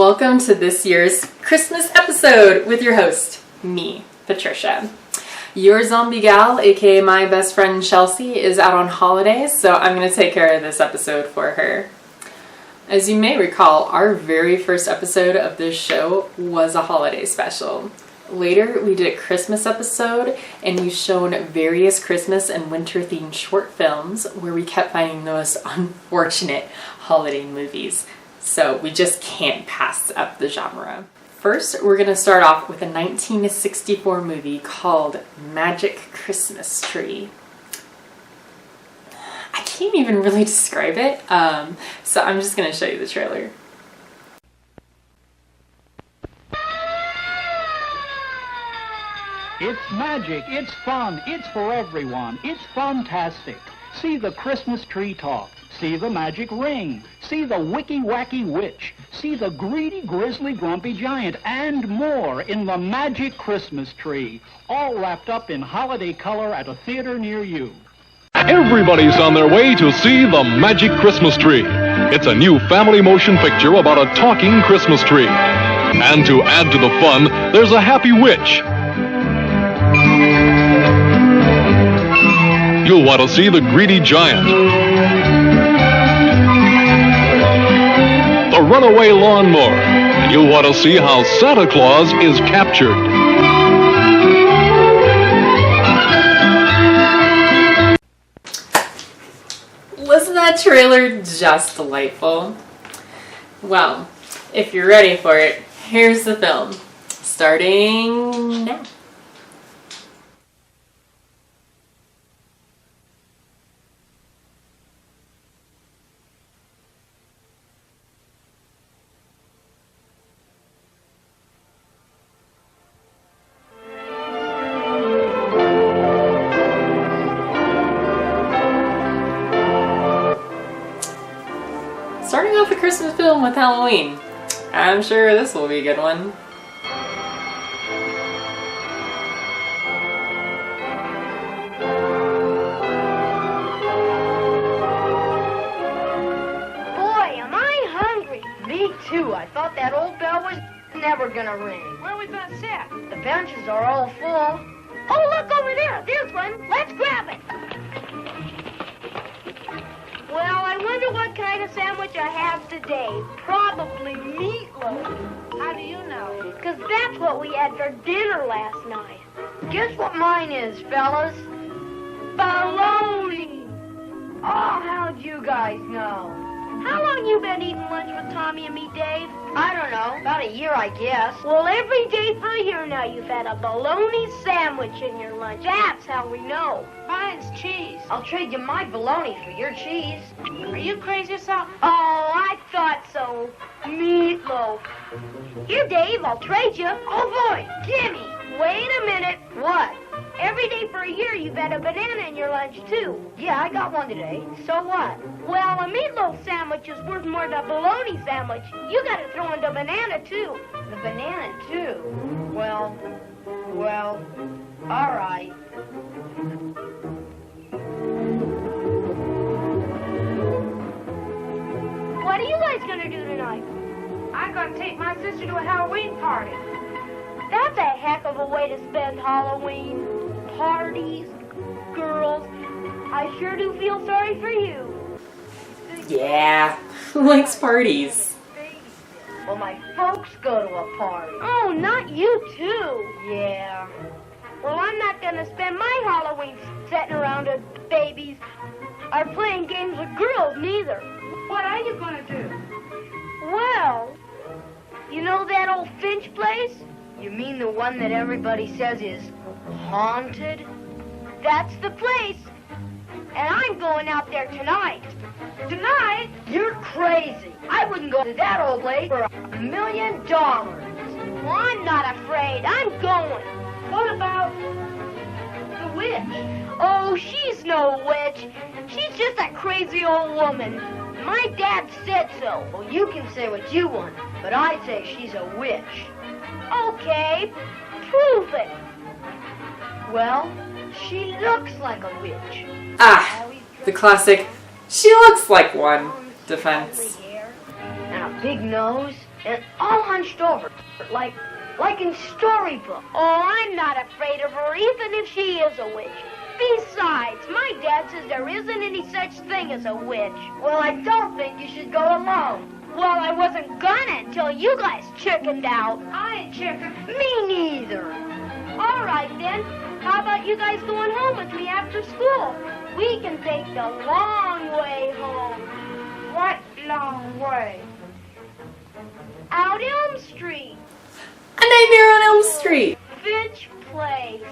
Welcome to this year's Christmas episode with your host, me, Patricia. Your zombie gal, aka my best friend Chelsea, is out on holidays, so I'm going to take care of this episode for her. As you may recall, our very first episode of this show was a holiday special. Later, we did a Christmas episode, and we've shown various Christmas and winter-themed short films where we kept finding the most unfortunate holiday movies. So we just can't pass up the genre. First, we're going to start off with a 1964 movie called Magic Christmas Tree. I can't even really describe it, so I'm just going to show you the trailer. It's magic, it's fun, it's for everyone, it's fantastic. See the Christmas tree top, see the magic ring, see the wicky-wacky witch, see the greedy, grisly, grumpy giant, and more in the Magic Christmas Tree, all wrapped up in holiday color at a theater near you. Everybody's on their way to see The Magic Christmas Tree. It's a new family motion picture about a talking Christmas tree. And to add to the fun, there's a happy witch. You'll want to see the greedy giant, the runaway lawnmower, and you'll want to see how Santa Claus is captured. Wasn't that trailer just delightful? Well, if you're ready for it, here's the film, starting now. Starting off a Christmas film with Halloween. I'm sure this will be a good one. Boy, am I hungry. Me too. I thought that old bell was never gonna ring. Where was that set? The benches are all full. Oh, look over there. There's one. Let's grab it. Well, I wonder what kind of sandwich I have today. Probably meatloaf. How do you know? Because that's what we had for dinner last night. Guess what mine is, fellas? Bologna. Oh, how'd you guys know? How long you been eating lunch with Tommy and me, Dave? I don't know. About a year, I guess. Well, every day for a year now, you've had a bologna sandwich in your lunch. That's how we know. Mine's cheese. I'll trade you my bologna for your cheese. Are you crazy or something? Oh, I thought so. Meatloaf. Here, Dave, I'll trade you. Oh, boy, gimme. Wait a minute. What? Every day for a year, you've had a banana in your lunch, too. Yeah, I got one today. So what? Well, a meatloaf sandwich is worth more than a bologna sandwich. You gotta throw in the banana, too. The banana, too? Well, all right. What are you guys gonna do tonight? I'm gonna take my sister to a Halloween party. That's a heck of a way to spend Halloween. Parties, girls. I sure do feel sorry for you. Yeah, who likes parties? Well, my folks go to a party. Oh, not you too. Yeah. Well, I'm not gonna spend my Halloween sitting around with babies or playing games with girls neither. What are you gonna do? Well, you know that old Finch place? You mean the one that everybody says is haunted? That's the place. And I'm going out there tonight. Tonight? You're crazy. I wouldn't go to that old place for $1 million. Well, I'm not afraid. I'm going. What about the witch? Oh, she's no witch. She's just a crazy old woman. My dad said so. Well, you can say what you want, but I say she's a witch. Okay, prove it. Well, she looks like a witch. Ah, the classic, she looks like one defense. And a big nose. and all hunched over, like in storybook. Oh, I'm not afraid of her, even if she is a witch. Besides, my dad says there isn't any such thing as a witch. Well, I don't think you should go alone. Well, I wasn't gonna until you guys chickened out. I ain't chicken. Me neither. All right, then. How about you guys going home with me after school? We can take the long way home. What long way? Out Elm Street. A Nightmare on Elm Street. Finch Place.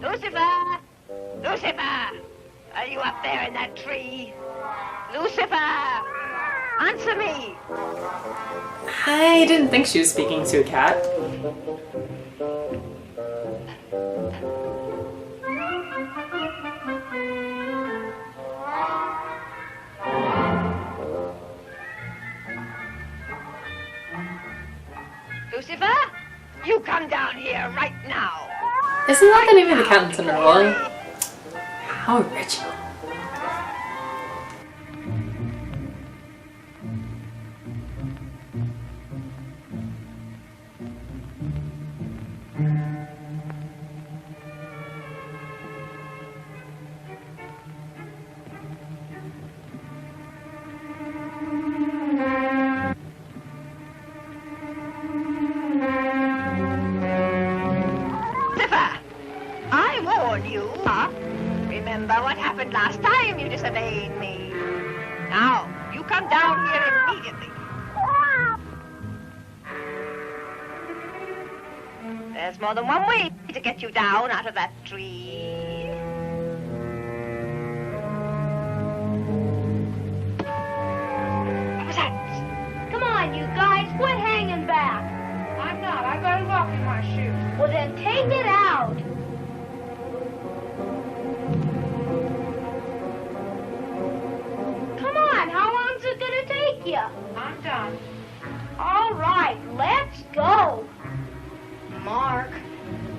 Lucifer! Lucifer! Are you up there in that tree? Lucifer! Answer me! I didn't think she was speaking to a cat. Lucifer! You come down here right now! Isn't that the name of the cat in Cinderella? How original. Lucifer! I warn you, huh? Remember what happened last time you disobeyed me. Now, you come down here immediately. There's more than one way to get you down out of that tree. What was that? Come on, you guys. Quit hanging back. I'm not. I got a lock in my shoe. Well, then take it out. Come on. How long's it gonna take you? I'm done. All right. Let's go. Mark,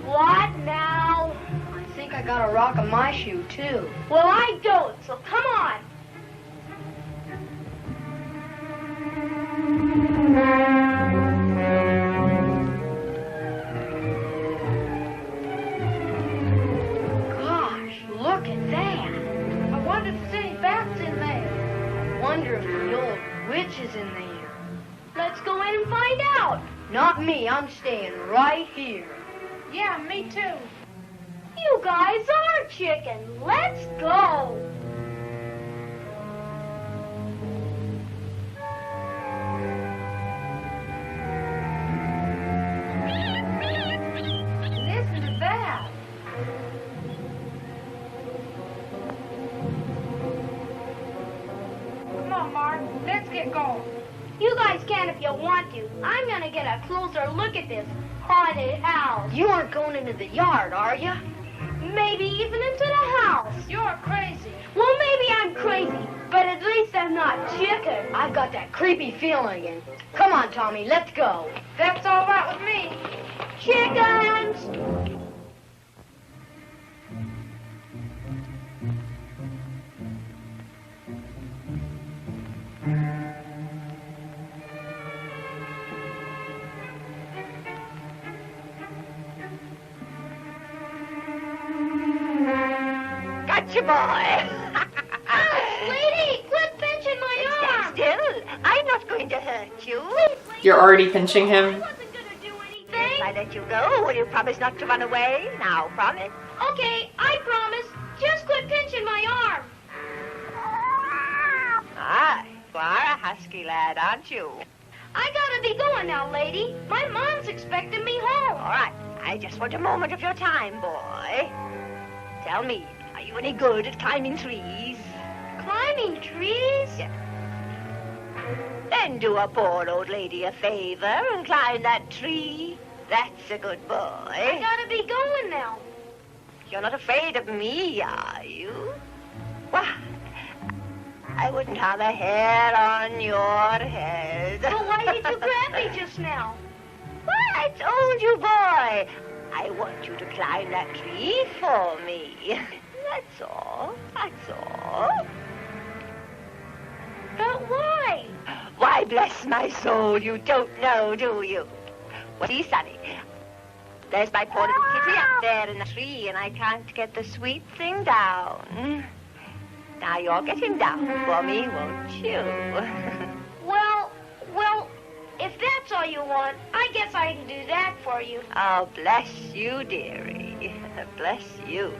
What now? I think I got a rock in my shoe, too. Well, I don't, so come on. Gosh, look at that. I wonder if there's any bats in there. I wonder if the old witch is in there. Let's go in and find out. Not me, I'm staying right here. Yeah, me too. You guys are chicken. Let's go. Listen to that. Come on, Mark. Let's get going. You guys can if you want to. I'm gonna get a closer look at this haunted house. You aren't going into the yard, are you? Maybe even into the house. You're crazy. Well, maybe I'm crazy, but at least I'm not chicken. I've got that creepy feeling again. Come on, Tommy, let's go. That's all right with me. Chickens! Gotcha, boy! Lady, quit pinching my arm! Stand still. I'm not going to hurt you. You're already pinching him. I wasn't gonna do anything. If I let you go, will you promise not to run away? Now, promise. Okay, I promise. Just quit pinching my arm. Ah, you are a husky lad, aren't you? I gotta be going now, lady. My mom's expecting me home. All right. I just want a moment of your time, boy. Tell me, are you any good at climbing trees? Climbing trees? Yes. Then do a poor old lady a favor and climb that tree. That's a good I boy. gotta be going now. You're not afraid of me, are you? Why, I wouldn't harm a hair on your head. But why did you grab me just now? Well, I told you, boy. I want you to climb that tree for me. That's all. That's all. But bless my soul, you don't know, do you? Well, see, Sonny, there's my poor little kitty up there in the tree, and I can't get the sweet thing down. Now you'll get him down for me, won't you? Well, if that's all you want, I guess I can do that for you. Oh, bless you, dearie. Bless you.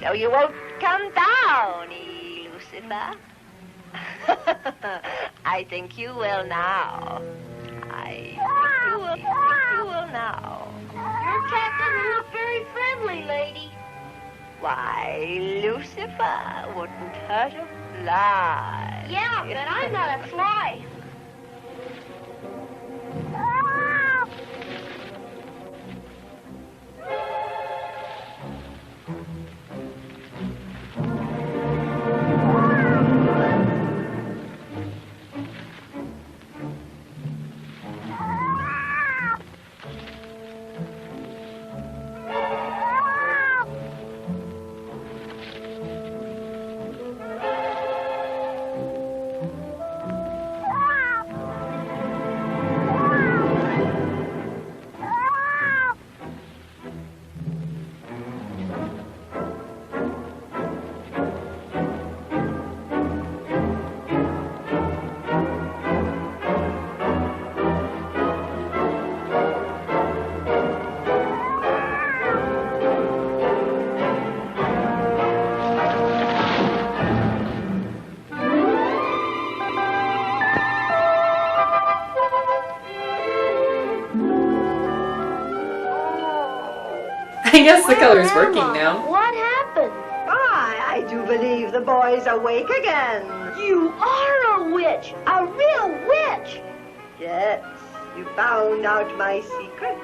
So you won't come down, Lucifer? I think you will now. I think you will now. Your cat doesn't look very friendly, lady. Why, Lucifer wouldn't hurt a fly. Yeah, but I'm not a fly. I guess the color's working now. What happened? Why, I do believe the boy's awake again. You are a witch. A real witch. Yes, you found out my secret.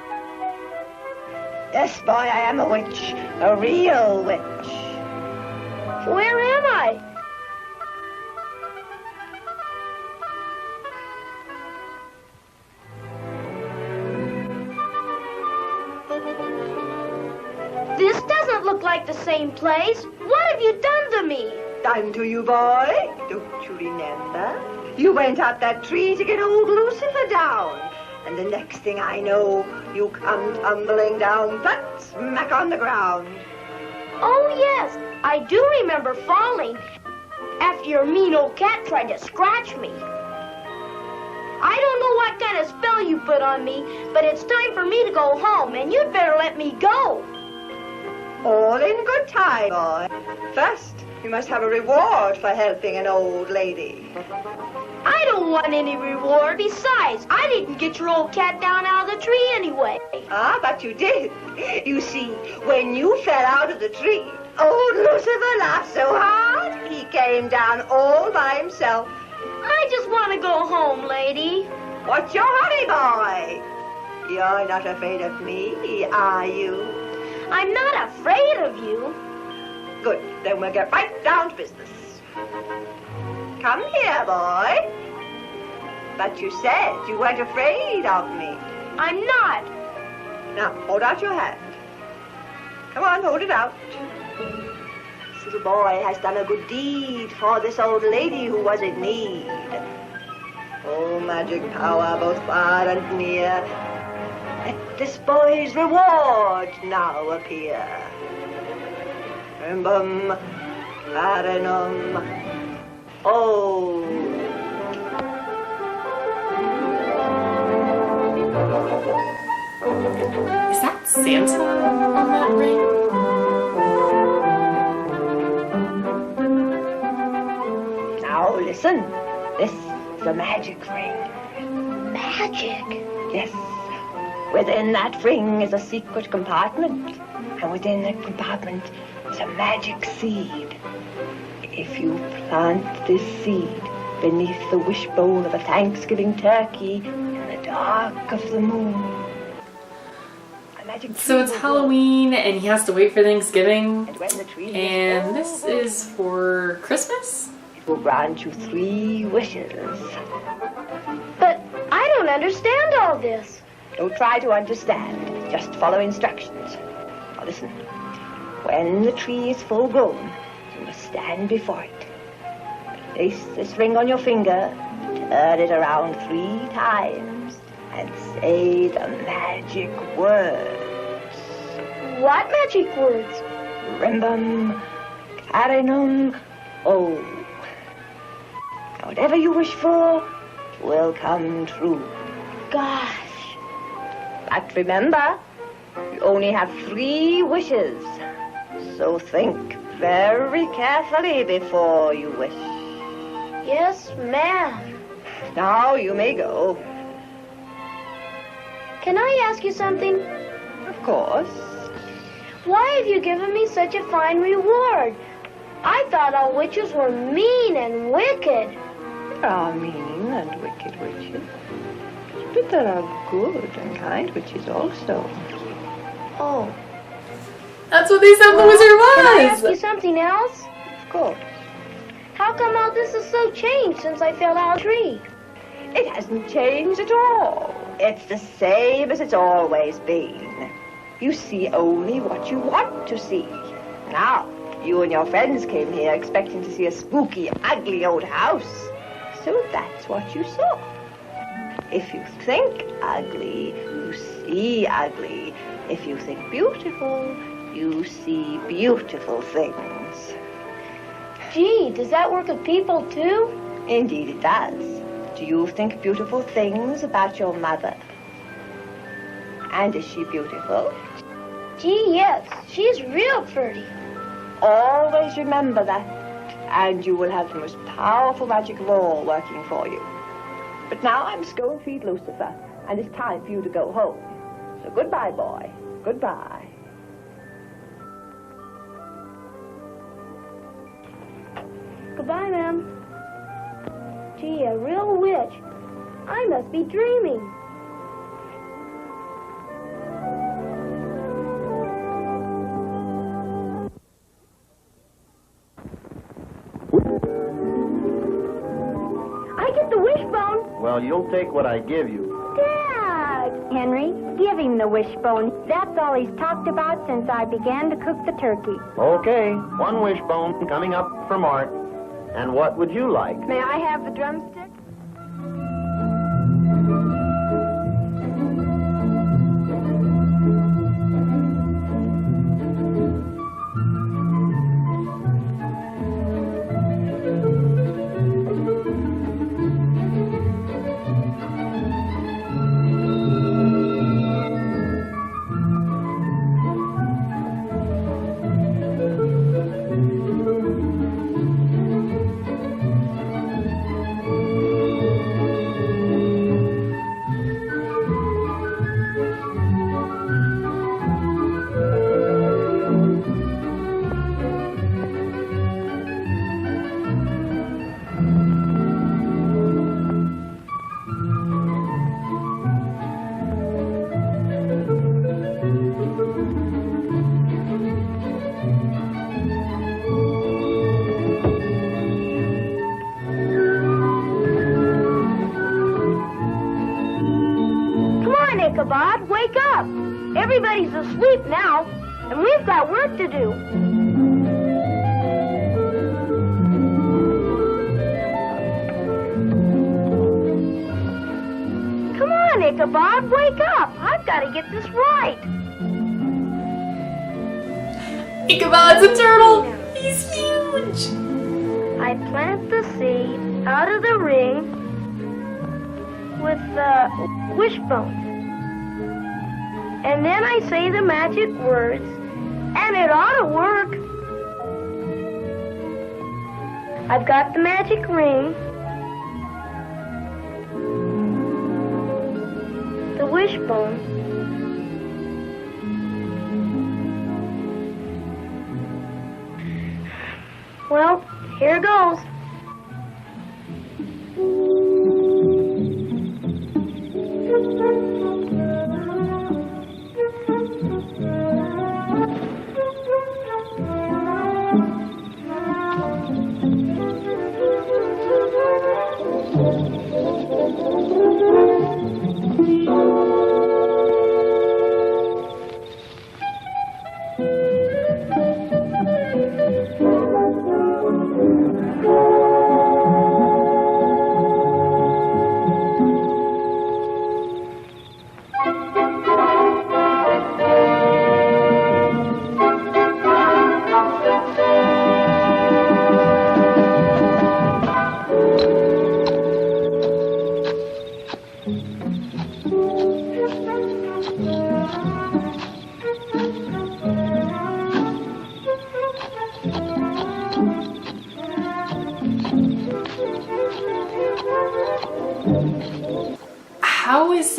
Yes, boy, I am a witch. A real witch. Where am I? This doesn't look like the same place. What have you done to me? Done to you, boy? Don't you remember? You went up that tree to get old Lucifer down. And the next thing I know, you come tumbling down flat smack on the ground. Oh, yes. I do remember falling after your mean old cat tried to scratch me. I don't know what kind of spell you put on me, but it's time for me to go home, and you'd better let me go. All in good time, boy. First, you must have a reward for helping an old lady. I don't want any reward. Besides, I didn't get your old cat down out of the tree anyway. Ah, but you did. You see, when you fell out of the tree, old Lucifer laughed so hard, he came down all by himself. I just want to go home, lady. What's your hurry, boy? You're not afraid of me, are you? I'm not afraid of you. Good, then we'll get right down to business. Come here, boy. But you said you weren't afraid of me. I'm not. Now, hold out your hand. Come on, hold it out. This little boy has done a good deed for this old lady who was in need. Oh, magic power, both far and near. Let this boy's reward now appear. Bum, Baranum. Oh. Is that Santa on that ring? Now listen. This is a magic ring. Magic? Yes. Within that ring is a secret compartment. And within that compartment is a magic seed. If you plant this seed beneath the wishbone of a Thanksgiving turkey in the dark of the moon, a magic So it's Halloween and he has to wait for Thanksgiving. And when the tree And this is for Christmas? it will grant you 3 wishes. But I don't understand all this. Don't try to understand. Just follow instructions. Now listen. When the tree is full grown, You must stand before it. Place this ring on your finger, turn it around 3 times, and say the magic words. What magic words? Rimbum, carinum, oh. Whatever you wish for will come true. Gosh. But remember, you only have 3 wishes. So think very carefully before you wish. Yes, ma'am. Now you may go. Can I ask you something? Of course. Why have you given me such a fine reward? I thought all witches were mean and wicked. There are mean and wicked witches. But there are good and kind witches also. Oh. That's what they said the wizard Can I ask you was! something else? Of course. How come all this is so changed since I fell out of the tree? It hasn't changed at all. It's the same as it's always been. You see only what you want to see. Now, you and your friends came here expecting to see a spooky, ugly old house. So that's what you saw. If you think ugly, you see ugly. If you think beautiful, you see beautiful things. Gee, does that work with people too? Indeed it does. Do you think beautiful things about your mother? And is she beautiful? Gee, yes. She's real pretty. Always remember that, and you will have the most powerful magic of all working for you. But now I must go and feed Lucifer, and it's time for you to go home. So goodbye, boy. Goodbye. Goodbye, ma'am. Gee, a real witch. I must be dreaming. I get the wishbone. Well, you'll take what I give you. Dad! Henry, give him the wishbone. That's all he's talked about since I began to cook the turkey. Okay, 1 wishbone coming up from Art. And what would you like? May I have the drumstick? Ichabod, wake up! Everybody's asleep now, and we've got work to do. Come on, Ichabod, wake up! I've got to get this right. Ichabod's a turtle! He's huge! I plant the seed out of the ring with the wishbone. And then I say the magic words, and it ought to work. I've got the magic ring, the wishbone, well, here goes.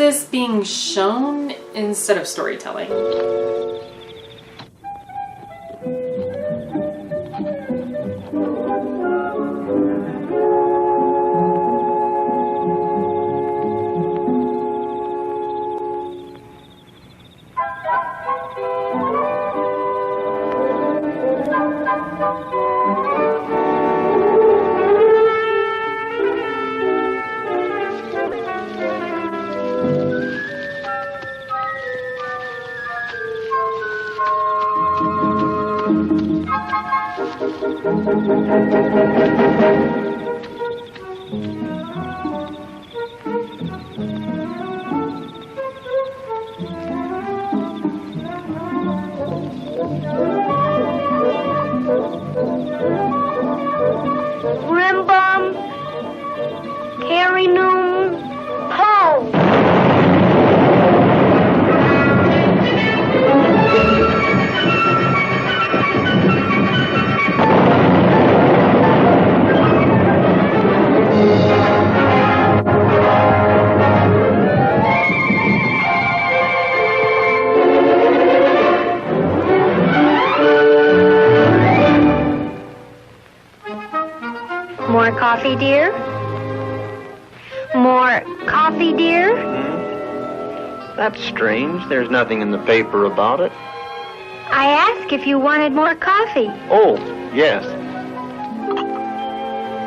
practice being shown instead of storytelling. Rimbum, Carinum, Ho! More coffee, dear? More coffee, dear? That's strange. There's nothing in the paper about it. I asked if you wanted more coffee. Oh, yes.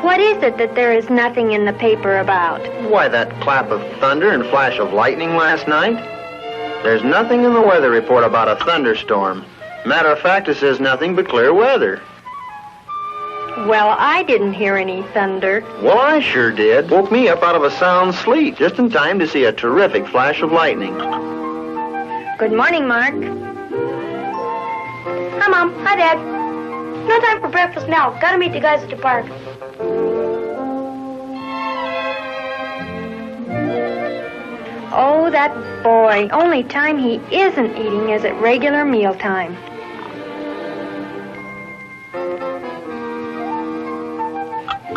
What is it that there is nothing in the paper about? Why, that clap of thunder and flash of lightning last night? There's nothing in the weather report about a thunderstorm. Matter of fact, it says nothing but clear weather. Well, I didn't hear any thunder. Well, I sure did. Woke me up out of a sound sleep, just in time to see a terrific flash of lightning. Good morning, Mark. Hi, Mom. Hi, Dad. No time for breakfast now. Gotta meet the guys at the park. Oh, that boy. Only time he isn't eating is at regular mealtime.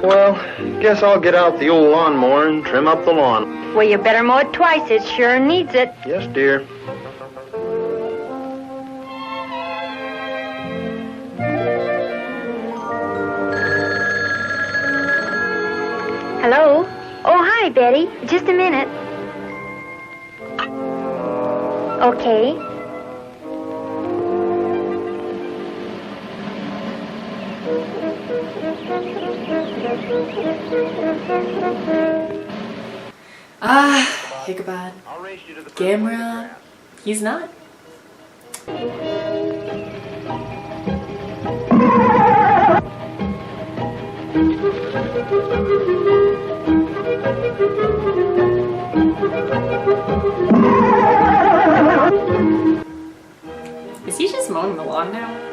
Well, guess I'll get out the old lawnmower and trim up the lawn. Well, you better mow it twice. It sure needs it. Yes, dear. Hello? Oh, hi, Betty. Just a minute. Okay. Ichabod. Gamera. He's not. Is he just mowing the lawn now?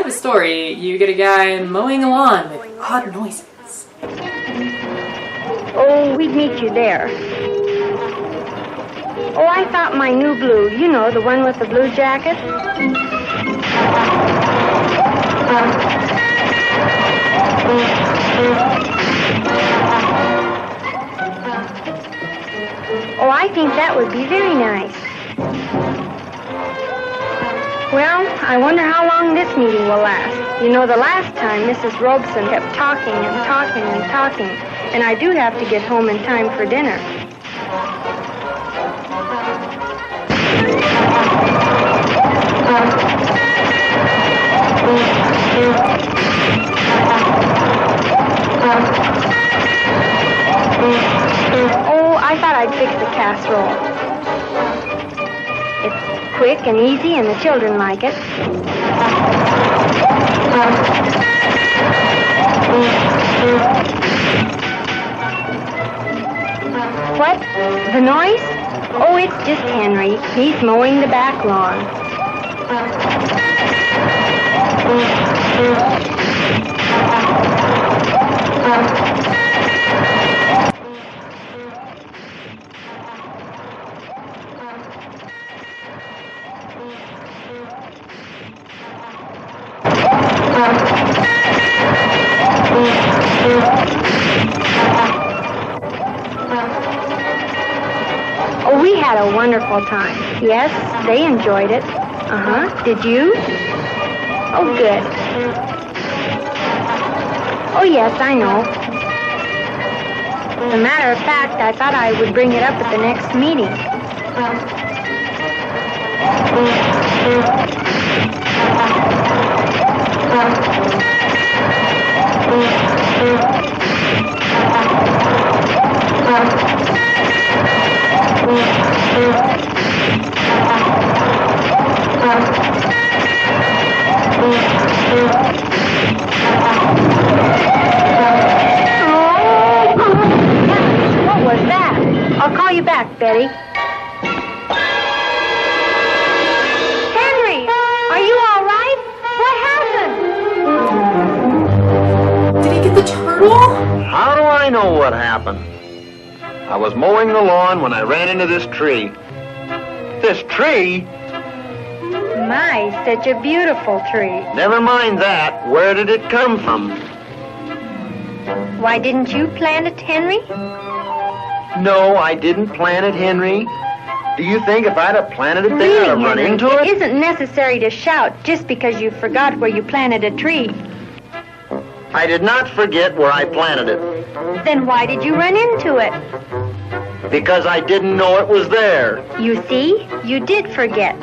of the story, you get a guy mowing a lawn with odd noises. Oh, we'd meet you there. Oh, I thought my new blue, you know, the one with the blue jacket. Oh, I think that would be very nice. Well, I wonder how long this meeting will last. You know, the last time Mrs. Robeson kept talking and talking and talking, and I do have to get home in time for dinner. Oh, I thought I'd fix the casserole. It's quick and easy, and the children like it. What? The noise? Oh, it's just Henry. He's mowing the back lawn. Oh, we had a wonderful time. Yes, they enjoyed it. Uh-huh. Did you? Oh, good. Oh, yes, I know. As a matter of fact, I thought I would bring it up at the next meeting. What was that? I'll call you back, Betty. Henry, are you all right? What happened? Did he get the turtle? How do I know what happened? I was mowing the lawn when I ran into this tree. This tree? My, such a beautiful tree. Never mind that. Where did it come from? Why didn't you plant it, Henry? No, I didn't plant it, Henry. Do you think if I'd have planted it there, I'd have run Henry, into it it? isn't necessary to shout just because you forgot where you planted a tree. I did not forget where I planted it, Then why did you run into it? because I didn't know it was there. You see, you did forget.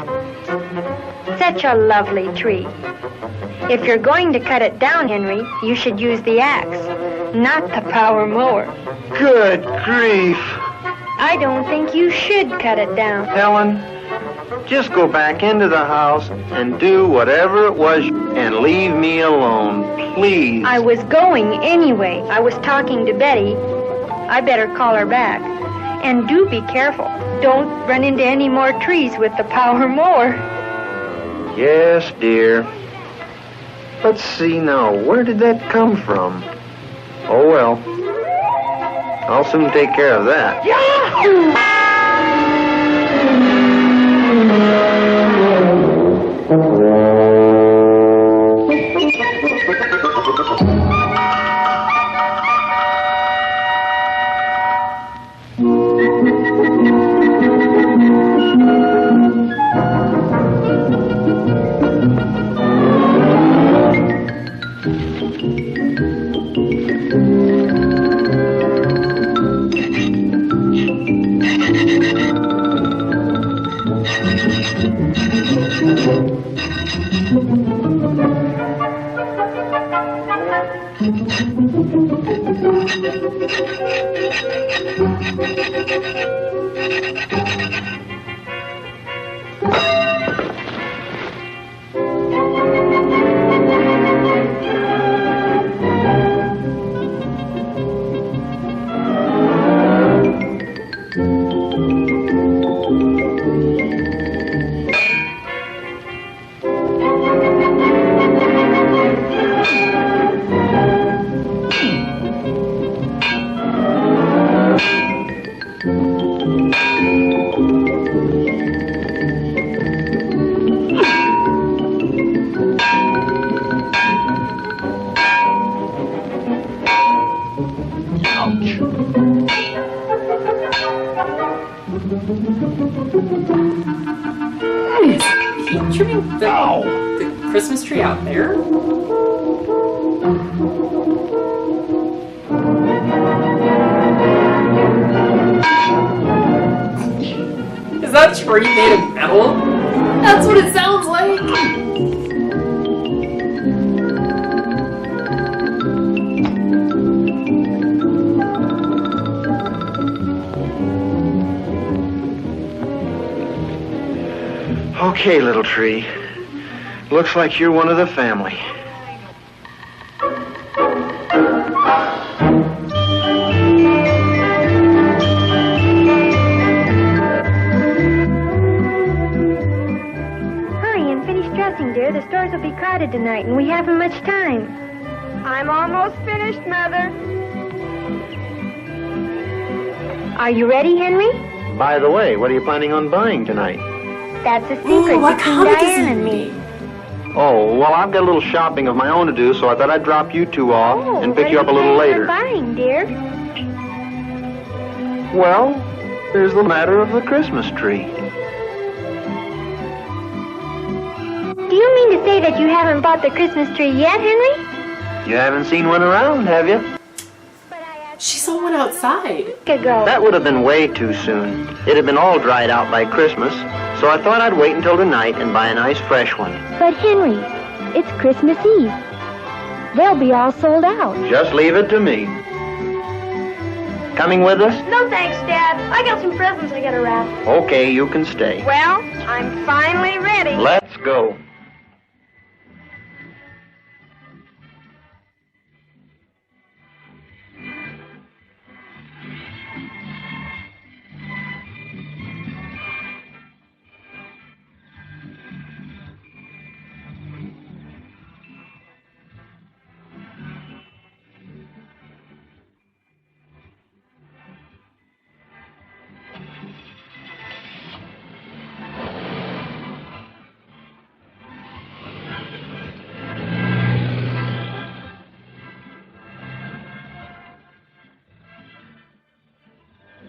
Such a lovely tree. If you're going to cut it down, Henry, you should use the axe, not the power mower. Good grief. I don't think you should cut it down. Helen, just go back into the house and do whatever it was and leave me alone, please. I was going anyway. I was talking to Betty. I better call her back. And do be careful. Don't run into any more trees with the power mower. Yes, dear. Let's see now, where did that come from? Oh, well. I'll soon take care of that. trimming the Christmas tree out there? Is that tree made of metal? That's what it sounds like! Okay, little tree. Looks like you're one of the family. Hurry and finish dressing, dear. The stores will be crowded tonight, and we haven't much time. I'm almost finished, Mother. Are you ready, Henry? By the way, what are you planning on buying tonight? That's a secret Ooh, what between comic is Diane it? and me. Oh, well, I've got a little shopping of my own to do, so I thought I'd drop you two off and pick you up a little later. What are you buying, dear? Well, there's the matter of the Christmas tree. Do you mean to say that you haven't bought the Christmas tree yet, Henry? You haven't seen one around, have you? She saw one outside. Ago. That would have been way too soon. It'd have been all dried out by Christmas, so I thought I'd wait until tonight and buy a nice fresh one. But Henry, it's Christmas Eve. They'll be all sold out. Just leave it to me. Coming with us? No thanks, Dad. I got some presents I gotta wrap. Okay, you can stay. Well, I'm finally ready. Let's go.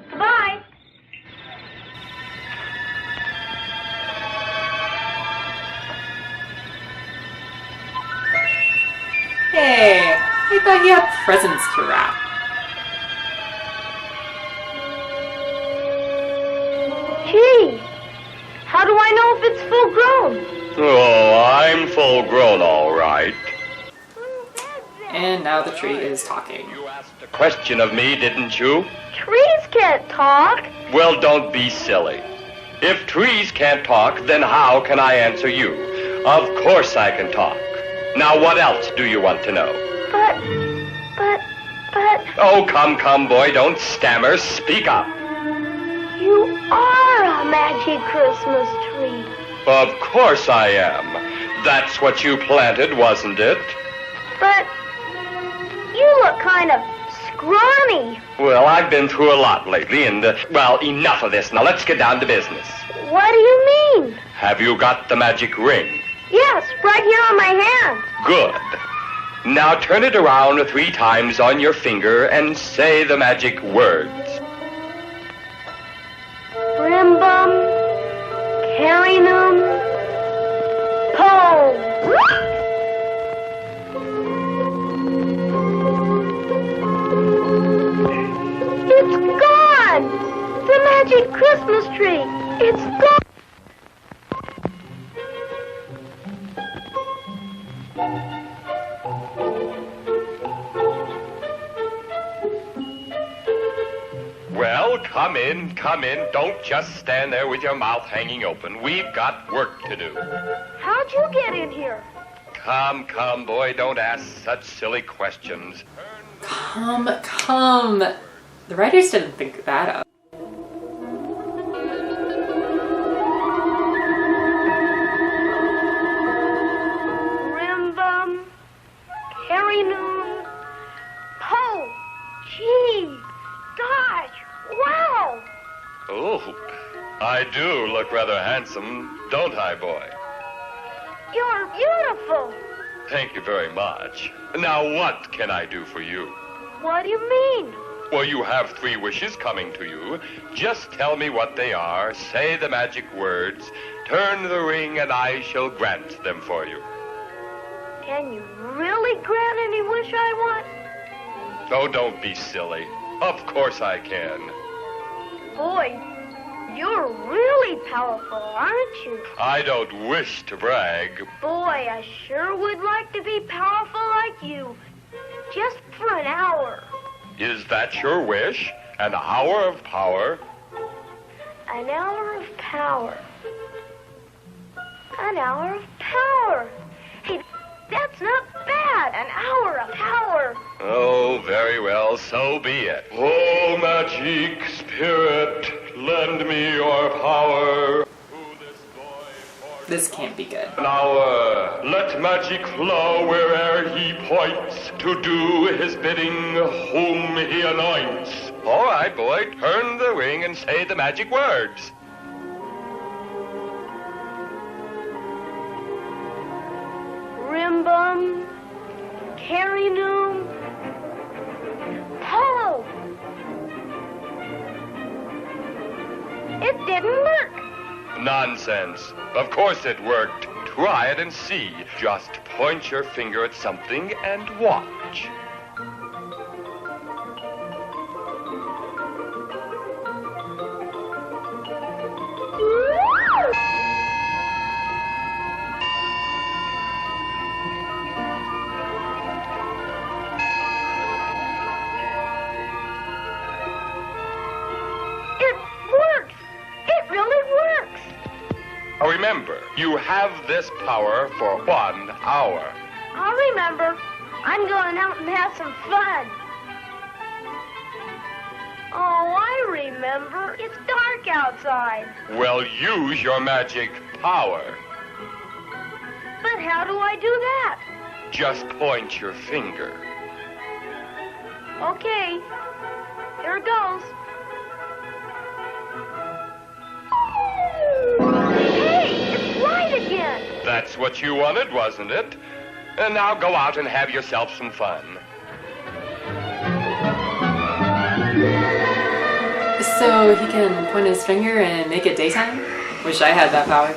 Goodbye. Hey, I thought you had presents to wrap. Gee, how do I know if it's full grown? Oh, I'm full grown, all right. And now the tree is talking. You asked a question of me, didn't you? Trees can't talk. Well, don't be silly. If trees can't talk, then how can I answer you? Of course I can talk. Now, what else do you want to know? But... Oh, come, boy, don't stammer. Speak up. You are a magic Christmas tree. Of course I am. That's what you planted, wasn't it? But you look kind of scrawny. Well, I've been through a lot lately, and, well, enough of this. Now, let's get down to business. What do you mean? Have you got the magic ring? Yes, right here on my hand. Good. Now turn it around 3 times on your finger and say the magic words. Rimbum, carinum, pole. It's gone! The magic Christmas tree. It's gone! Well, come in. Don't just stand there with your mouth hanging open. We've got work to do. How'd you get in here? Come, boy, don't ask such silly questions. Come. The writers didn't think that up. Rimbum, carinum, pole. Gee, gosh, wow! Oh, I do look rather handsome, don't I, boy? You're beautiful. Thank you very much. Now, what can I do for you? What do you mean? Well, you have 3 wishes coming to you. Just tell me what they are, say the magic words, turn the ring, and I shall grant them for you. Can you really grant any wish I want? Oh, don't be silly. Of course I can. Boy, you're really powerful, aren't you? I don't wish to brag. Boy, I sure would like to be powerful like you. Just for an hour. Is that your wish? An hour of power? An hour of power. An hour of power. Hey, that's not bad. An hour of power. Oh, very well, so be it. Oh, magic spirit, lend me your power. This can't be good. An hour, let magic flow where'er he points, to do his bidding whom he anoints. All right, boy, turn the ring and say the magic words. Rimbum, Carinum, Polo. It didn't work. Nonsense. Of course it worked. Try it and see. Just point your finger at something and watch. It works. It really works. Remember, you have this power for 1 hour. I'll remember. I'm going out and have some fun. Oh, I remember. It's dark outside. Well, use your magic power. But how do I do that? Just point your finger. Okay. Here it goes. Hey, it's light again. That's what you wanted, wasn't it? And now go out and have yourself some fun. So he can point his finger and make it daytime? Wish I had that power.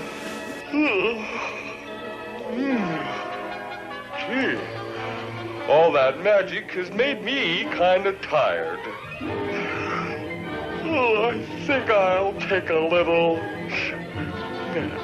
Gee, all that magic has made me kind of tired. Oh, I think I'll take a little nap.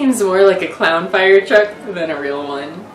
seems more like a clown fire truck than a real one.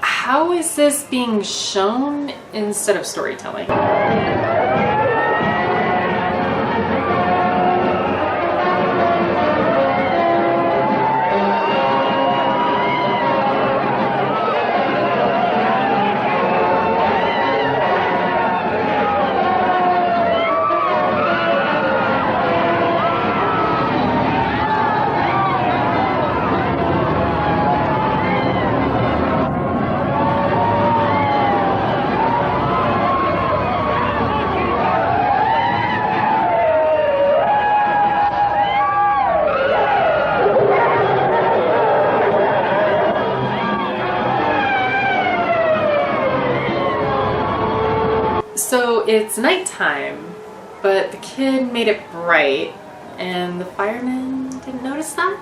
How is this being shown instead of storytelling? So it's nighttime, but the kid made it bright, and the firemen didn't notice that?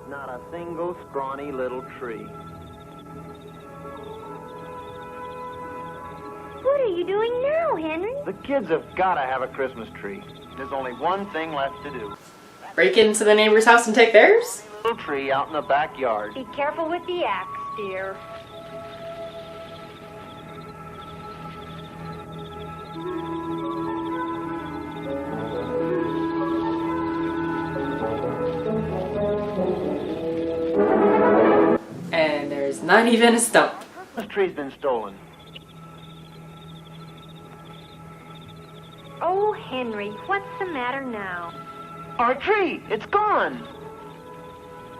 Not a single scrawny little tree. What are you doing now, Henry? The kids have got to have a Christmas tree. There's only one thing left to do. Break into the neighbor's house and take theirs? Little tree out in the backyard. Be careful with the axe, dear. And there's not even a stump. This tree's been stolen. Oh, Henry, what's the matter now? Our tree! It's gone!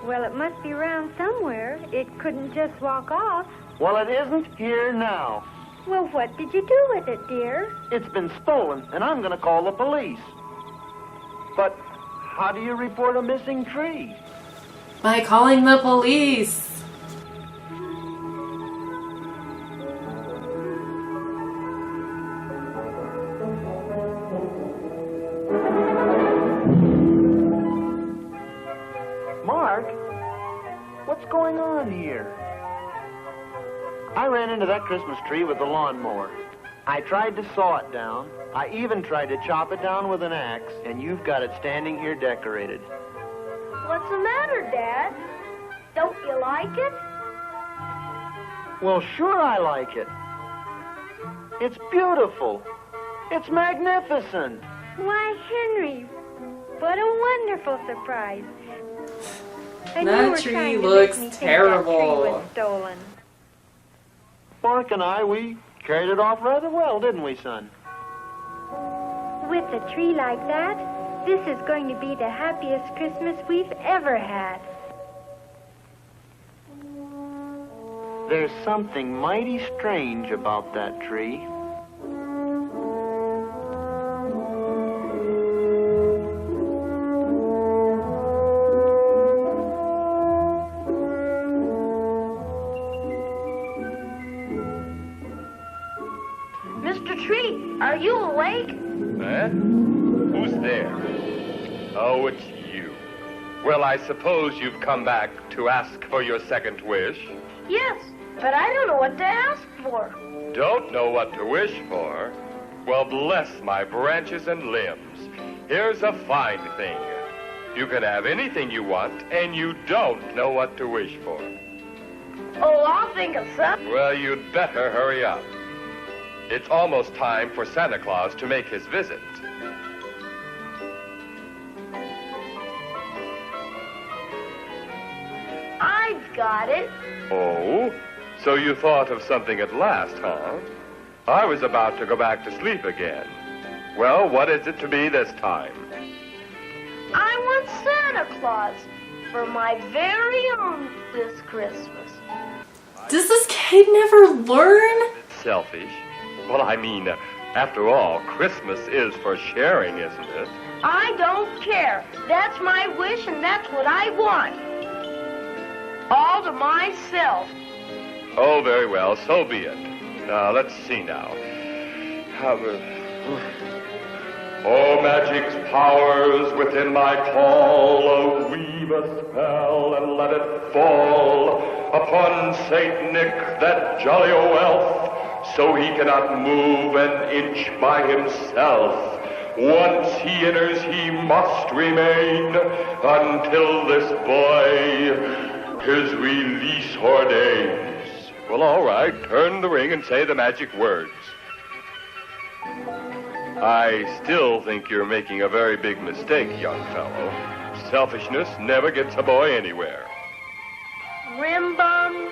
Well, it must be around somewhere. It couldn't just walk off. Well, it isn't here now. Well, what did you do with it, dear? It's been stolen, and I'm going to call the police. But how do you report a missing tree? By calling the police. Mark, what's going on here? I ran into that Christmas tree with the lawnmower. I tried to saw it down. I even tried to chop it down with an axe, and you've got it standing here decorated. What's the matter, Dad? Don't you like it? Well, sure I like it. It's beautiful. It's magnificent. Why, Henry, what a wonderful surprise. I knew you That were tree trying to looks make me think terrible. That tree was stolen. Mark and I, we carried it off rather well, didn't we, son? With a tree like that, this is going to be the happiest Christmas we've ever had. There's something mighty strange about that tree. Mr. Tree, are you awake? Huh? Who's there? Oh, it's you. Well, I suppose you've come back to ask for your second wish. Yes, but I don't know what to ask for. Don't know what to wish for? Well, bless my branches and limbs. Here's a fine thing. You can have anything you want, and you don't know what to wish for. Oh, I'll think of something. Well, you'd better hurry up. It's almost time for Santa Claus to make his visit. I've got it. Oh? So you thought of something at last, huh? I was about to go back to sleep again. Well, what is it to be this time? I want Santa Claus for my very own this Christmas. Does this kid never learn? Selfish? Well, I mean, after all, Christmas is for sharing, isn't it? I don't care. That's my wish and that's what I want. All to myself. Oh, very well, so be it. Now, let's see now. Oh, magic's powers within my call, oh, weave a spell and let it fall upon Saint Nick, that jolly old elf, so he cannot move an inch by himself. Once he enters, he must remain until this boy his release ordains. Well, all right, turn the ring and say the magic words. I still think you're making a very big mistake, young fellow. Selfishness never gets a boy anywhere. Rimbum,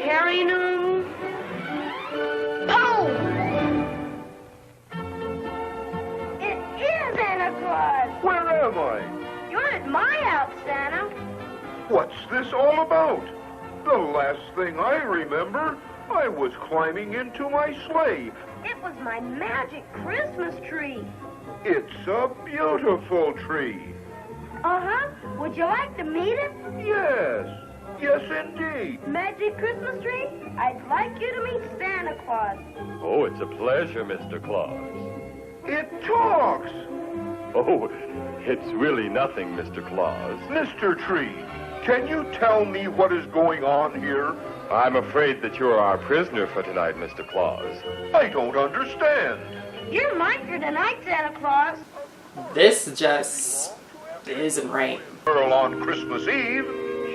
Carrinum, Poe! It is Santa Claus! Where am I? You're at my house, Santa. What's this all about? The last thing I remember, I was climbing into my sleigh. It was my magic Christmas tree. It's a beautiful tree. Uh-huh. Would you like to meet it? Yes. Yes, indeed. Magic Christmas tree, I'd like you to meet Santa Claus. Oh, it's a pleasure, Mr. Claus. It talks. Oh, it's really nothing, Mr. Claus. Mr. Tree, can you tell me what is going on here? I'm afraid that you're our prisoner for tonight, Mr. Claus. I don't understand. You're mine for tonight, Santa Claus. This just isn't right. Earl on Christmas Eve.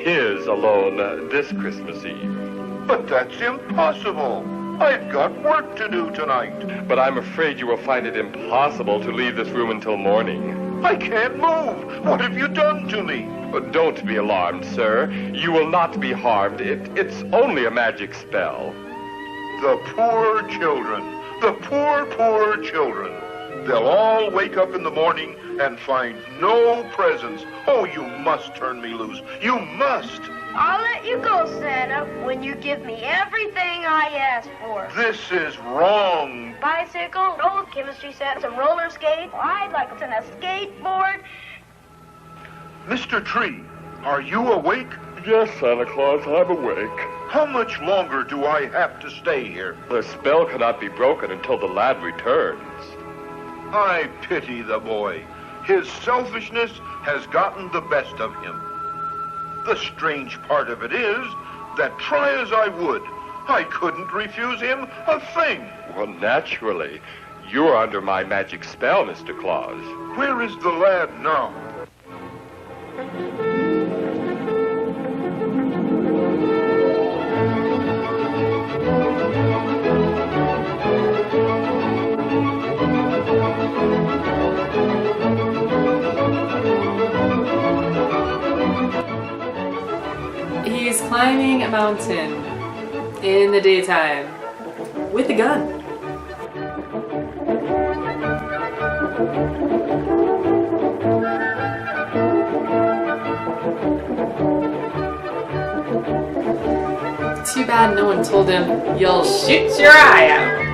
His alone this Christmas Eve. But that's impossible. I've got work to do tonight. But I'm afraid you will find it impossible to leave this room until morning. I can't move. What have you done to me? Don't be alarmed, sir. You will not be harmed. It's only a magic spell. The poor children. The poor, poor children. They'll all wake up in the morning and find no presents. Oh, you must turn me loose. You must. I'll let you go, Santa, when you give me everything I ask for. This is wrong. Bicycle, old chemistry set, some roller skates. I'd like a skateboard. Mr. Tree, are you awake? Yes, Santa Claus, I'm awake. How much longer do I have to stay here? The spell cannot be broken until the lad returns. I pity the boy. His selfishness has gotten the best of him. The strange part of it is that try as I would, I couldn't refuse him a thing. Well, naturally. You're under my magic spell, Mr. Claus. Where is the lad now? He's climbing a mountain in the daytime with a gun. Too bad no one told him, you'll shoot your eye out.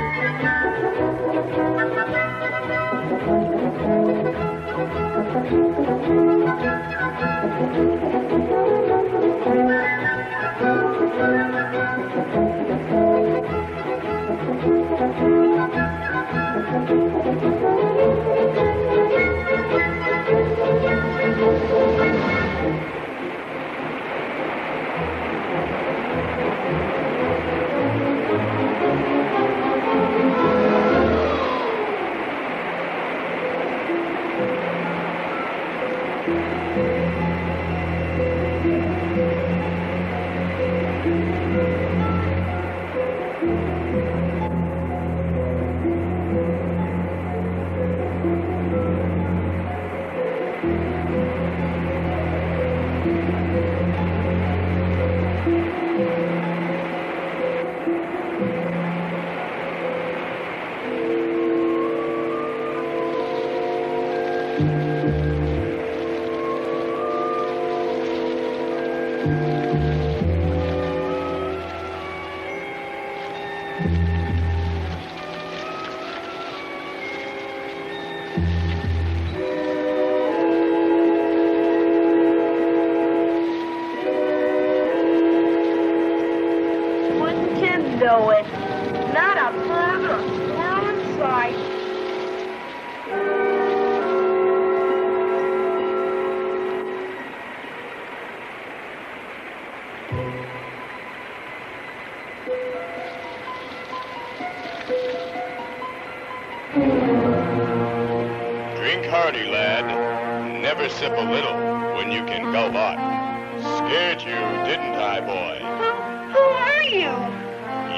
Know it. Not a bird or squirrel in sight. Drink hearty, lad. Never sip a little when you can go on. Scared you, didn't I, boy? Who are you?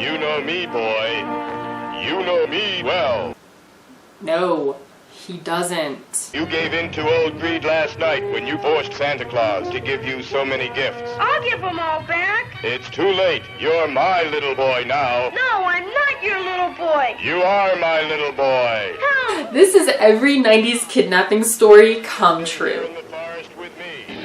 You know me, boy. You know me well. No, he doesn't. You gave in to old greed last night when you forced Santa Claus to give you so many gifts. I'll give them all back. It's too late. You're my little boy now. No, I'm not your little boy. You are my little boy. How? This is every 90s kidnapping story come true. In the forest with me.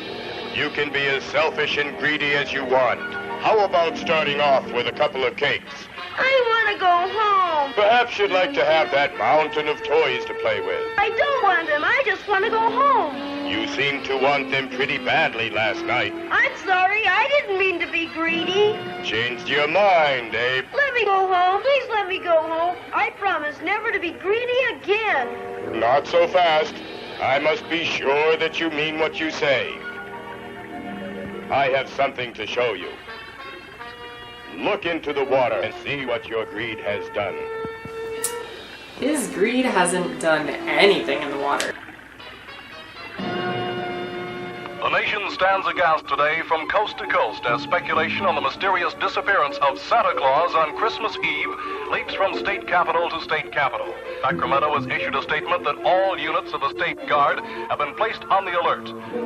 You can be as selfish and greedy as you want. How about starting off with a couple of cakes? I want to go home. Perhaps you'd like to have that mountain of toys to play with. I don't want them. I just want to go home. You seemed to want them pretty badly last night. I'm sorry. I didn't mean to be greedy. Changed your mind, eh? Let me go home. Please let me go home. I promise never to be greedy again. Not so fast. I must be sure that you mean what you say. I have something to show you. Look into the water and see what your greed has done. His greed hasn't done anything in the water. The nation stands aghast today from coast to coast as speculation on the mysterious disappearance of Santa Claus on Christmas Eve leaps from state capital to state capital. Sacramento has issued a statement that all units of the State Guard have been placed on the alert.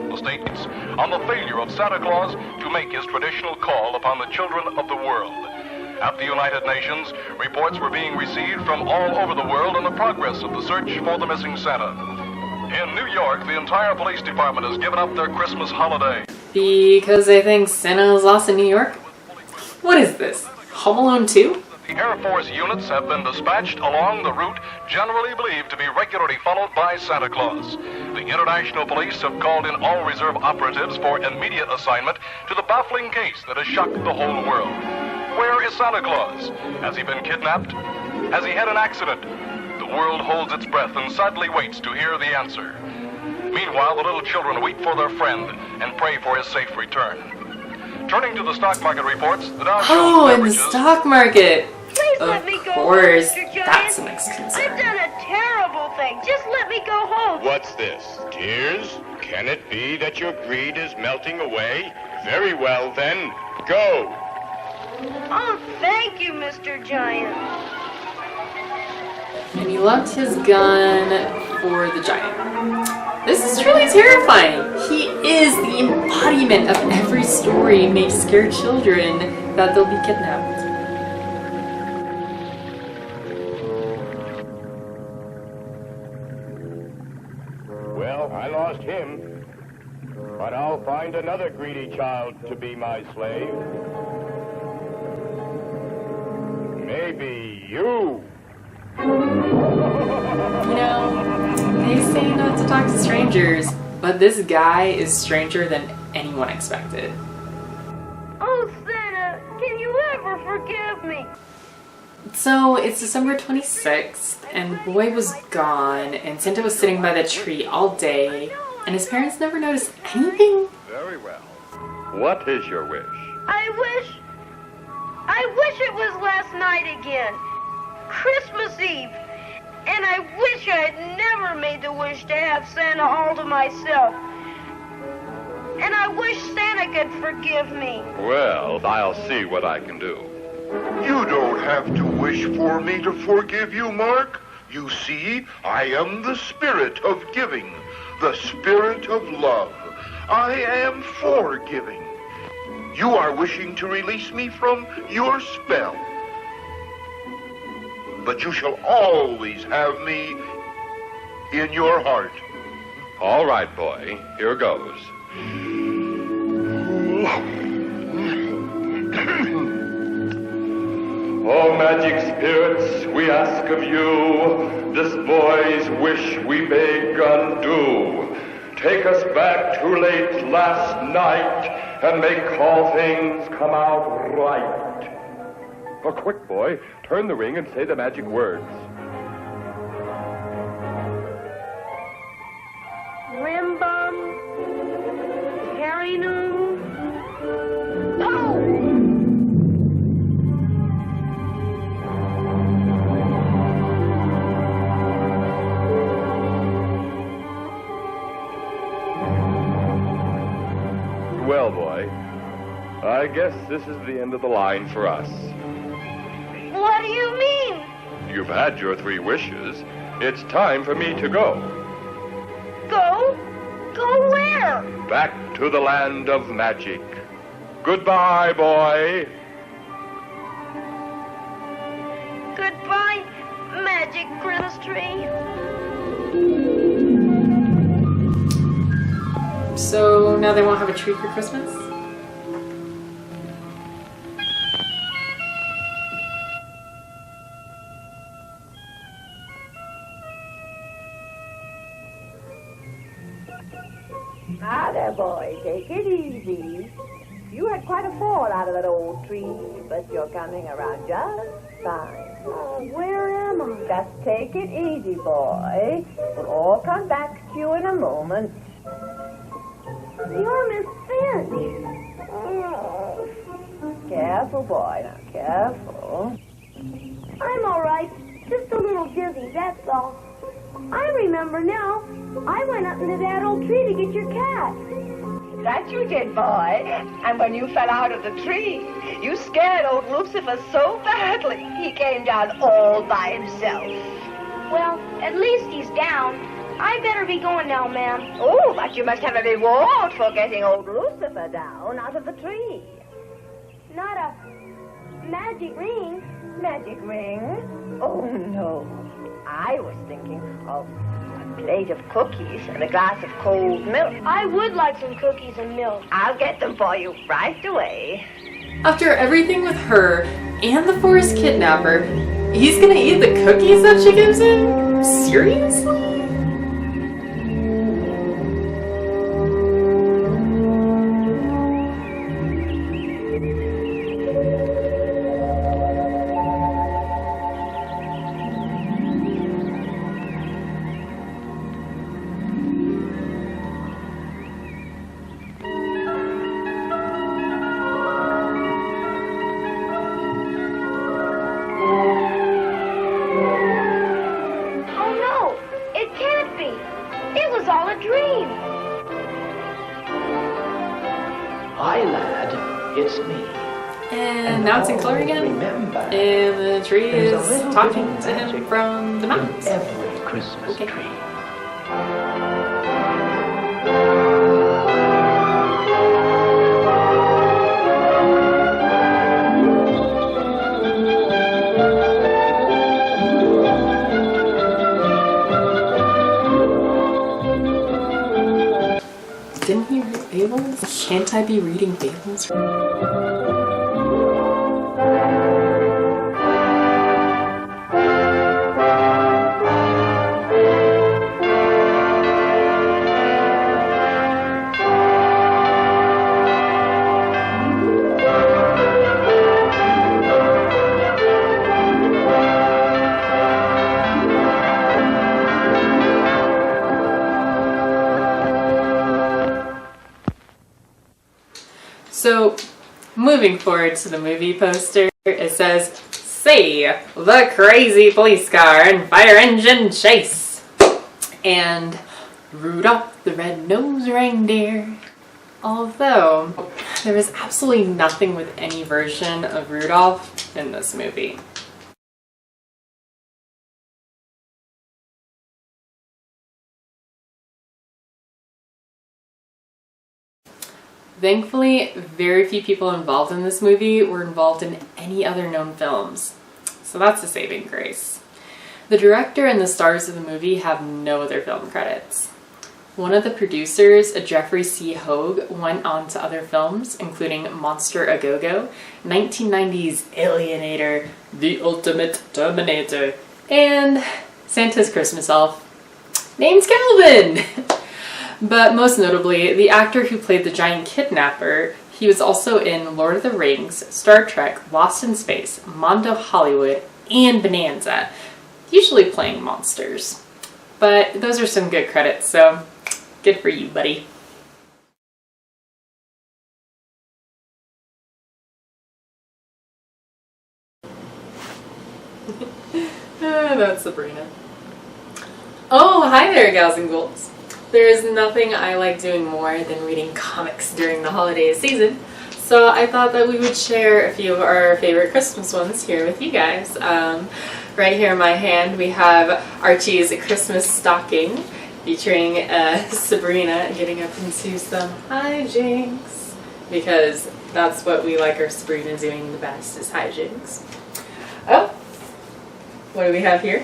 The state's on the failure of Santa Claus to make his traditional call upon the children of the world. At the United Nations, reports were being received from all over the world on the progress of the search for the missing Santa. In New York, the entire police department has given up their Christmas holiday. Because they think Santa is lost in New York? What is this? Home Alone 2? The Air Force units have been dispatched along the route generally believed to be regularly followed by Santa Claus. The international police have called in all reserve operatives for immediate assignment to the baffling case that has shocked the whole world. Where is Santa Claus? Has he been kidnapped? Has he had an accident? The world holds its breath and sadly waits to hear the answer. Meanwhile, the little children wait for their friend and pray for his safe return. Turning to the stock market reports, the Dow Jones Oh, in the averages... stock market! Please Of let me go course, home, Mr. Giant. that's the next I've concern. done a terrible thing. Just let me go home. What's this? Tears? Can it be that your greed is melting away? Very well, then. Go! Oh, thank you, Mr. Giant. And he loved his gun for the giant. This is truly terrifying. He is the embodiment of every story made to scare children that they'll be kidnapped. Well, I lost him. But I'll find another greedy child to be my slave. Maybe you. You know, they say not to talk to strangers, but this guy is stranger than anyone expected. Oh, Santa, can you ever forgive me? So it's December 26th, and Boy was gone, and Santa was sitting by the tree all day, and his parents never noticed anything. Very well. What is your wish? I wish it was last night again. Christmas Eve. And I wish I had never made the wish to have Santa all to myself. and I wish Santa could forgive me. Well, I'll see what I can do. You don't have to wish for me to forgive you, Mark. You see, I am the spirit of giving, the spirit of love. I am forgiving. You are wishing to release me from your spell. But you shall always have me in your heart. All right, boy. Here goes. Oh, magic spirits, we ask of you, this boy's wish we beg undo. Take us back to late last night and make all things come out right. Oh, quick, boy. Turn the ring and say the magic words. Rim bum, Harry Noon. Oh! Well, boy, I guess this is the end of the line for us. What do you mean? You've had your 3 wishes. It's time for me to go. Go? Go where? Back to the land of magic. Goodbye, boy. Goodbye, magic Christmas tree. So now they won't have a tree for Christmas? Now there, boy, take it easy. You had quite a fall out of that old tree, but you're coming around just fine. Oh, where am I? Just take it easy, boy. We'll all come back to you in a moment. You're Miss Finch. Oh. Careful, boy, now, careful. I'm all right. Just a little dizzy, that's all. I remember now. I went up into that old tree to get your cat. That you did, boy. And when you fell out of the tree, you scared old Lucifer so badly, he came down all by himself. Well, at least he's down. I better be going now, ma'am. Oh, but you must have a reward for getting old Lucifer down out of the tree. Not a magic ring. Magic ring? Oh, no. I was thinking of a plate of cookies and a glass of cold milk. I would like some cookies and milk. I'll get them for you right away. After everything with her and the forest kidnapper, he's gonna eat the cookies that she gives him? Seriously? It's me. And now it's in color again. Remember, and the tree is there's a little talking bit of to him magic from the mountains. in every Christmas Okay. tree. Didn't he read fables? Can't I be reading fables? So, moving forward to the movie poster, it says, "See the crazy police car and fire engine chase." And Rudolph the red-nosed reindeer Although, there is absolutely nothing with any version of Rudolph in this movie. Thankfully, very few people involved in this movie were involved in any other known films, so that's a saving grace. The director and the stars of the movie have no other film credits. One of the producers, Jeffrey C. Hoag, went on to other films, including Monster A Go-Go, 1990's Alienator, The Ultimate Terminator, and Santa's Christmas Elf. Name's Calvin! But most notably, the actor who played the giant kidnapper, he was also in Lord of the Rings, Star Trek, Lost in Space, Mondo Hollywood, and Bonanza, usually playing monsters. But those are some good credits, so good for you, buddy. That's Sabrina. Oh, hi there, gals and ghouls. There is nothing I like doing more than reading comics during the holiday season, so I thought that we would share a few of our favorite Christmas ones here with you guys. Right here in my hand we have Archie's Christmas Stocking, featuring Sabrina getting up into some hijinks, because that's what we like our Sabrina doing the best, is hijinks. Oh, what do we have here?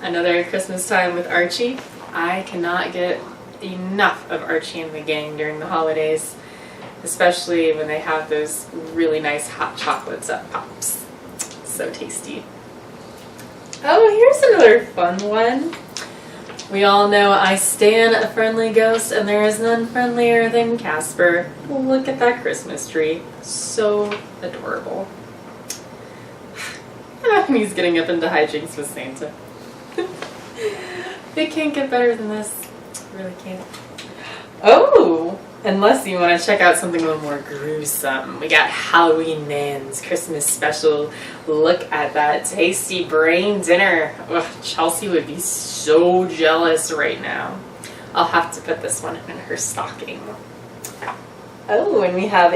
Another Christmas time with Archie. I cannot get enough of Archie and the gang during the holidays, especially when they have those really nice hot chocolates at Pops. So tasty. Oh, here's another fun one. We all know I stan a friendly ghost, and there is none friendlier than Casper. Look at that Christmas tree. So adorable. And he's getting up into hijinks with Santa. It can't get better than this. It really can't. Oh, unless you want to check out something a little more gruesome. We got Halloween Nan's Christmas special. Look at that tasty brain dinner. Ugh, Chelsea would be so jealous right now. I'll have to put this one in her stocking. Oh, and we have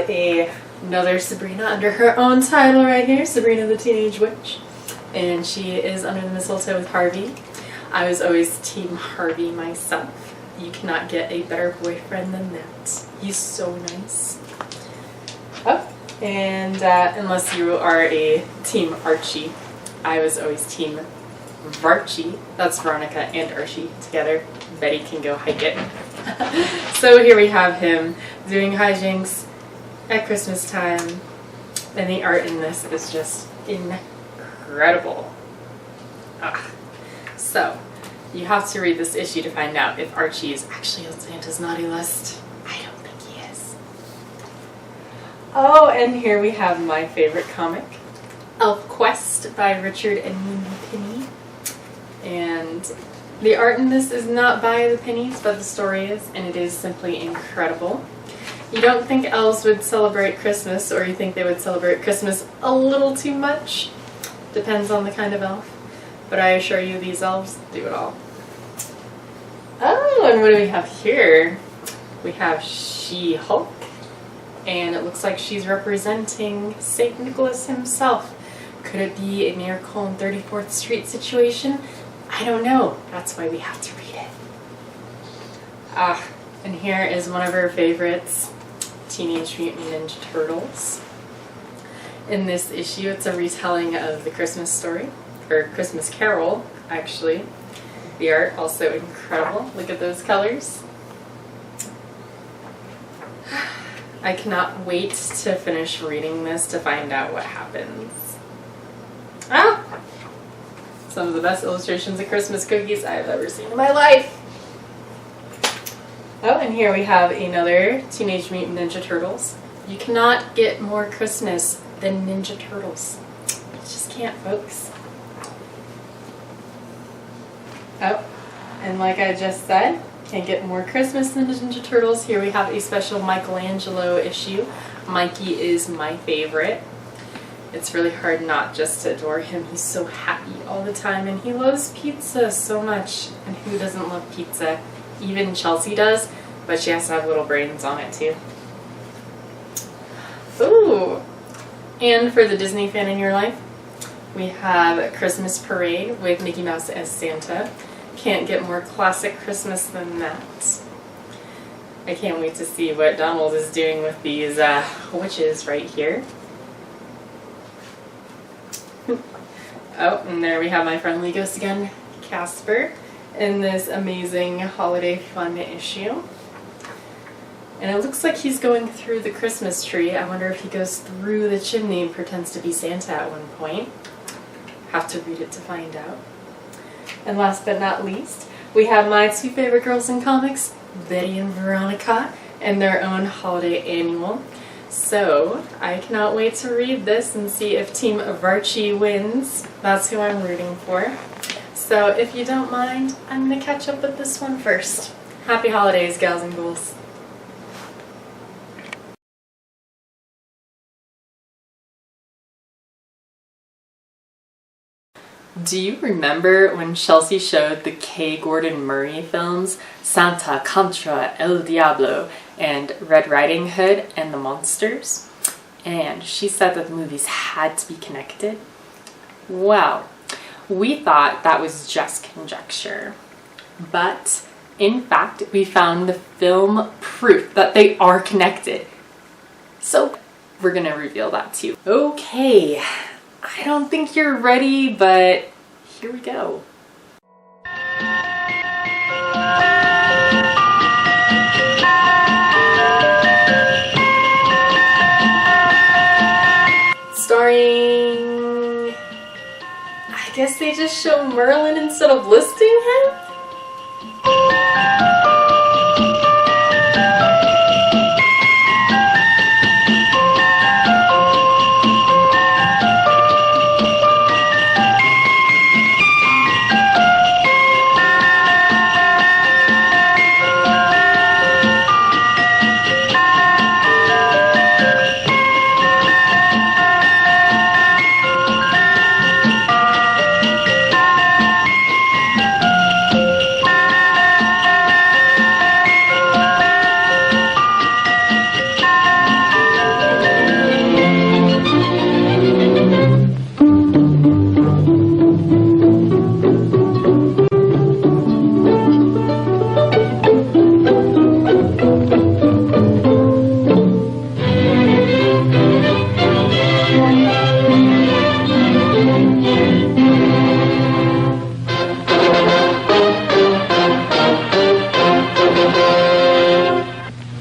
another Sabrina under her own title right here, Sabrina the Teenage Witch. And she is under the mistletoe with Harvey. I was always Team Harvey myself. You cannot get a better boyfriend than that. He's so nice. Oh, and unless you are a Team Archie, I was always Team Varchie. That's Veronica and Archie together. Betty can go hike it. So here we have him doing hijinks at Christmas time. And the art in this is just incredible. So, you have to read this issue to find out if Archie is actually on Santa's naughty list. I don't think he is. Oh, and here we have my favorite comic, Elf Quest by Richard and Mindy Penny. And the art in this is not by the Pennies, but the story is, and it is simply incredible. You don't think elves would celebrate Christmas, or you think they would celebrate Christmas a little too much. Depends on the kind of elf. But I assure you, these elves do it all. Oh, and what do we have here? We have She-Hulk. And it looks like she's representing St. Nicholas himself. Could it be a Miracle on 34th Street situation? I don't know. That's why we have to read it. And here is one of our favorites, Teenage Mutant Ninja Turtles. In this issue, it's a retelling of the Christmas story. Or Christmas Carol, actually. The art also incredible. Look at those colors. I cannot wait to finish reading this to find out what happens. Some of the best illustrations of Christmas cookies I've ever seen in my life. Oh, and here we have another Teenage Mutant Ninja Turtles. You cannot get more Christmas than Ninja Turtles. You just can't, folks. Oh, and like I just said, can't get more Christmas than the Ninja Turtles. Here we have a special Michelangelo issue. Mikey is my favorite. It's really hard not just to adore him. He's so happy all the time, and he loves pizza so much. And who doesn't love pizza? Even Chelsea does, but she has to have little brains on it too. Ooh. And for the Disney fan in your life, we have a Christmas Parade with Mickey Mouse as Santa. Can't get more classic Christmas than that. I can't wait to see what Donald is doing with these witches right here. Oh, and there we have my friendly ghost again, Casper, in this amazing holiday fun issue. And it looks like he's going through the Christmas tree. I wonder if he goes through the chimney and pretends to be Santa at one point. Have to read it to find out. And last but not least, we have my two favorite girls in comics, Betty and Veronica, and their own holiday annual. So, I cannot wait to read this and see if Team Varchi wins. That's who I'm rooting for. So, if you don't mind, I'm going to catch up with this one first. Happy holidays, gals and ghouls. Do you remember when Chelsea showed the K. Gordon Murray films, Santa Contra El Diablo and Red Riding Hood and the Monsters? And she said that the movies had to be connected. Well, we thought that was just conjecture. But, in fact, we found the film proof that they are connected. So, we're gonna reveal that too. Okay. I don't think you're ready, but here we go. Starring... I guess they just show Merlin instead of listing him?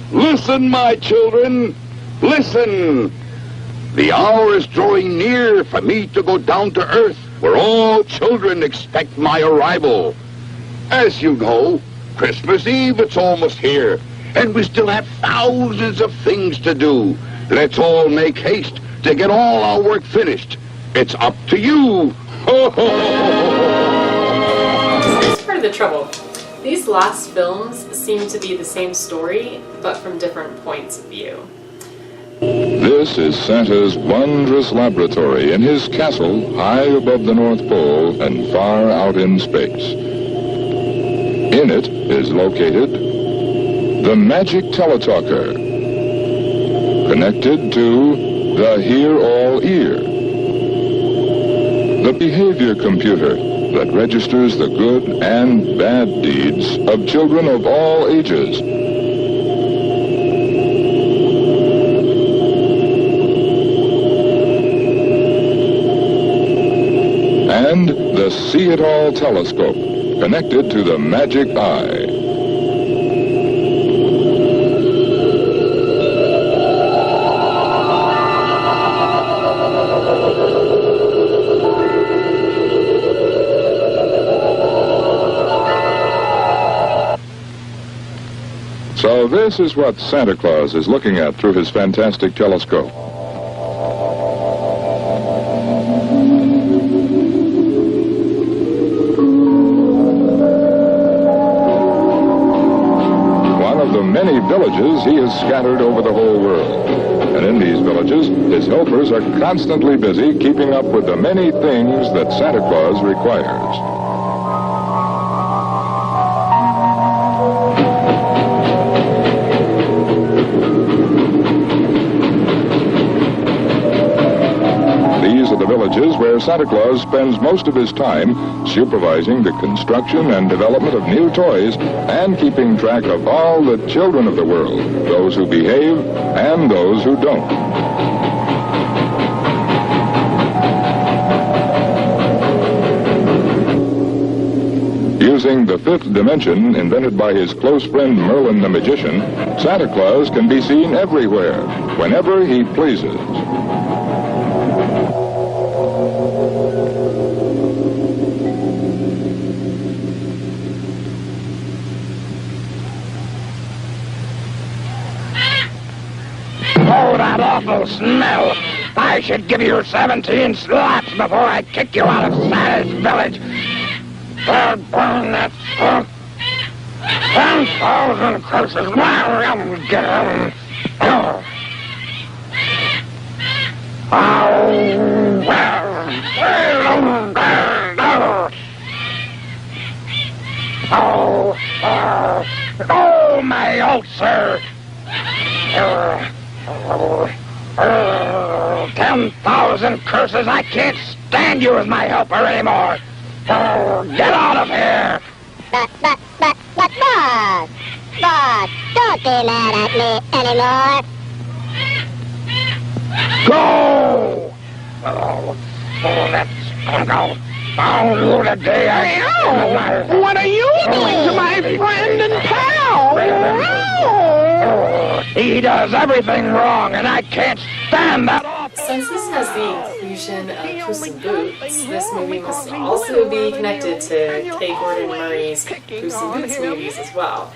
Listen, my children, listen. The hour is drawing near for me to go down to Earth, where all children expect my arrival. As you know, Christmas Eve, it's almost here, and we still have thousands of things to do. Let's all make haste to get all our work finished. It's up to you. Here's part of the trouble. These last films seem to be the same story, but from different points of view. This is Santa's wondrous laboratory in his castle high above the North Pole and far out in space. In it is located the magic teletalker, connected to the Hear All Ear, the behavior computer that registers the good and bad deeds of children of all ages. And the See It All telescope, connected to the magic eye. So this is what Santa Claus is looking at through his fantastic telescope. One of the many villages he has scattered over the whole world. And in these villages, his helpers are constantly busy keeping up with the many things that Santa Claus requires. villages where Santa Claus spends most of his time supervising the construction and development of new toys and keeping track of all the children of the world, those who behave and those who don't. Using the fifth dimension invented by his close friend Merlin the Magician, Santa Claus can be seen everywhere, whenever he pleases. Oh, that awful smell! I should give you 17 slaps before I kick you out of Santa's village. Burn that skunk. 10,000 curses. Oh, my ulcer. 10,000 curses. I can't stand you as my helper anymore. Get out of here! But, boss, don't be mad at me anymore. Go! Oh, that skunk. I'll found you the day I... What are you doing to my friend and pal? He does everything wrong, and I can't stand that. Since this has the inclusion of Puss in Boots, this movie must also be connected to K. Gordon Murray's Puss in Boots movies as well.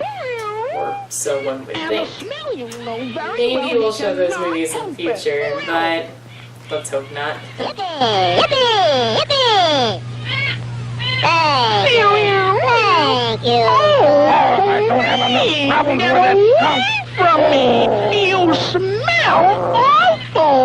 Or so one would think. Maybe we'll show those movies in the future, but let's hope not. Yippee! Yippee! Yippee! Thank you! Thank you! I don't have enough problems with that skunk. From me! You smell awful!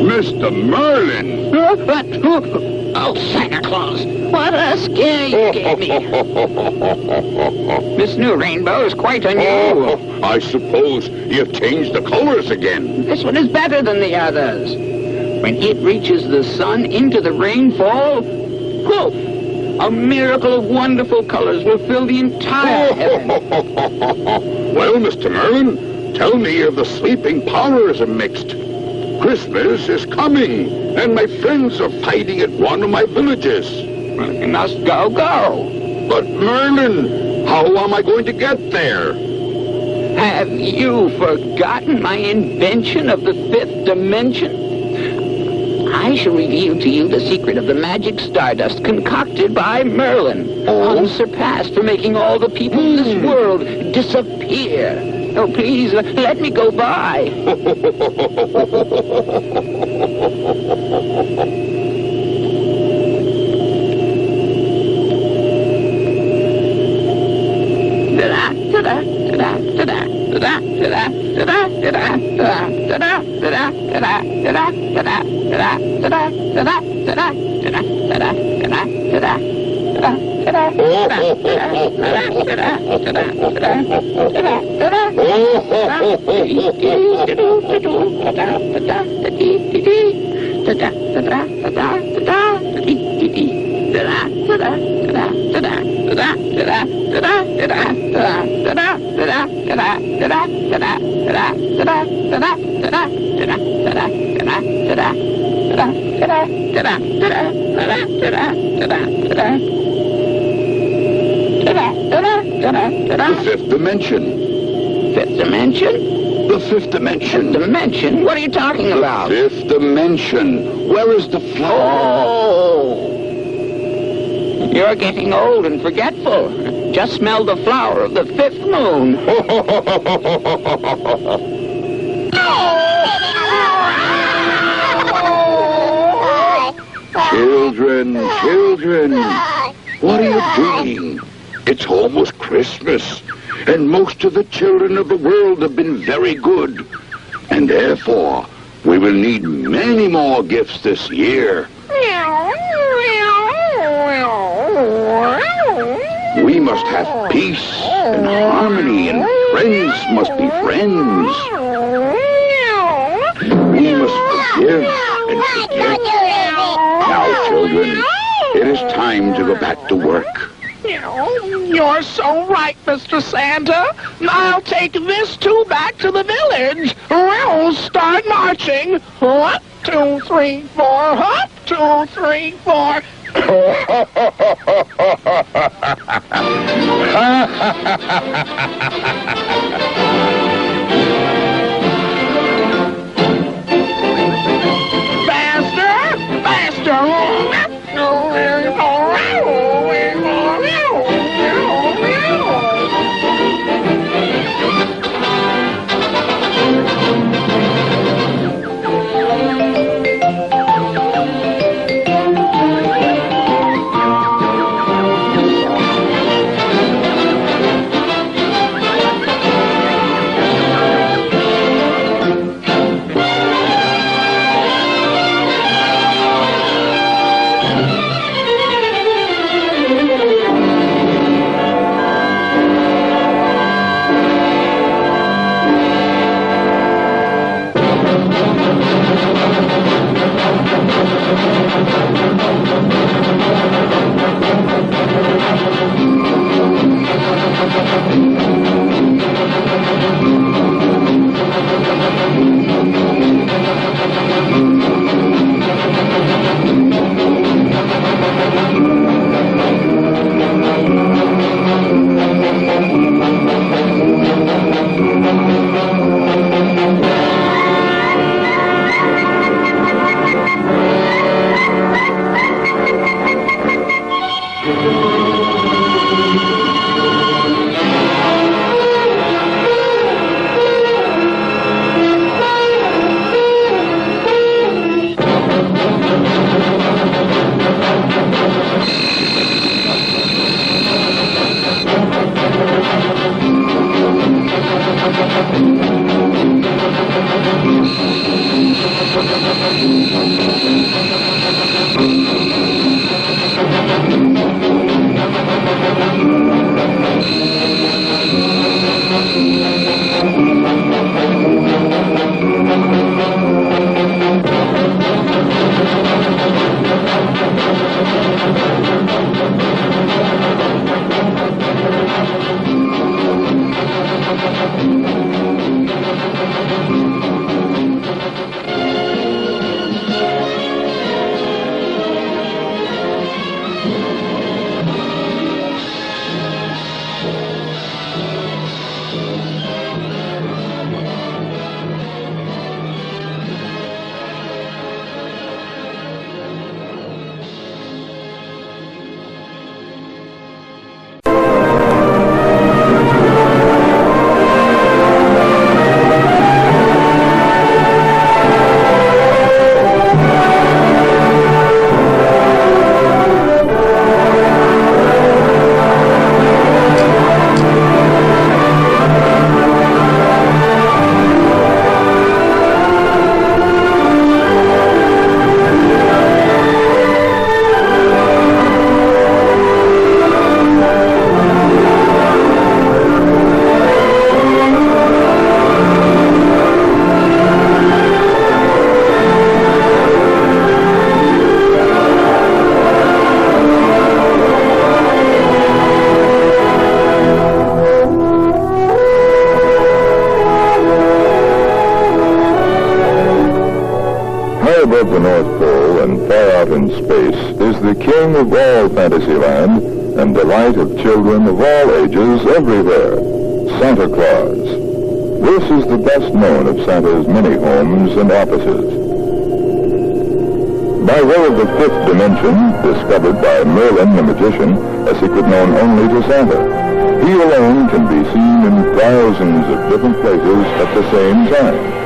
Mr. Merlin! Oh, Santa Claus, what a scare you gave me. This new rainbow is quite unusual. I suppose you've changed the colors again. This one is better than the others. When it reaches the sun into the rainfall, a miracle of wonderful colors will fill the entire heaven. Well, Mr. Merlin, tell me if the sleeping powders are mixed. Christmas is coming, and my friends are fighting at one of my villages. Well, you must go. But Merlin, how am I going to get there? Have you forgotten my invention of the fifth dimension? I shall reveal to you the secret of the magic stardust concocted by Merlin, unsurpassed for making all the people in this world disappear. Oh, please, let me go by. The fifth dimension. Fifth dimension? The fifth dimension. Fifth dimension? What are you talking about? The fifth dimension. Where is the flower? Oh! You're getting old and forgetful. Just smell the flower of the fifth moon. Children, what are you doing? It's almost Christmas, and most of the children of the world have been very good. And therefore, we will need many more gifts this year. We must have peace and harmony, and friends must be friends. We must forgive and forget. Now, children, it is time to go back to work. You're so right, Mr. Santa. I'll take this too back to the village. We'll start marching. 1, 2, 3, 4. Hop, 2, 3, 4. Faster, faster. above the North Pole and far out in space is the king of all Fantasyland and delight of children of all ages everywhere, Santa Claus. This is the best known of Santa's many homes and offices. By way of the fifth dimension, discovered by Merlin the magician, a secret known only to Santa, he alone can be seen in thousands of different places at the same time.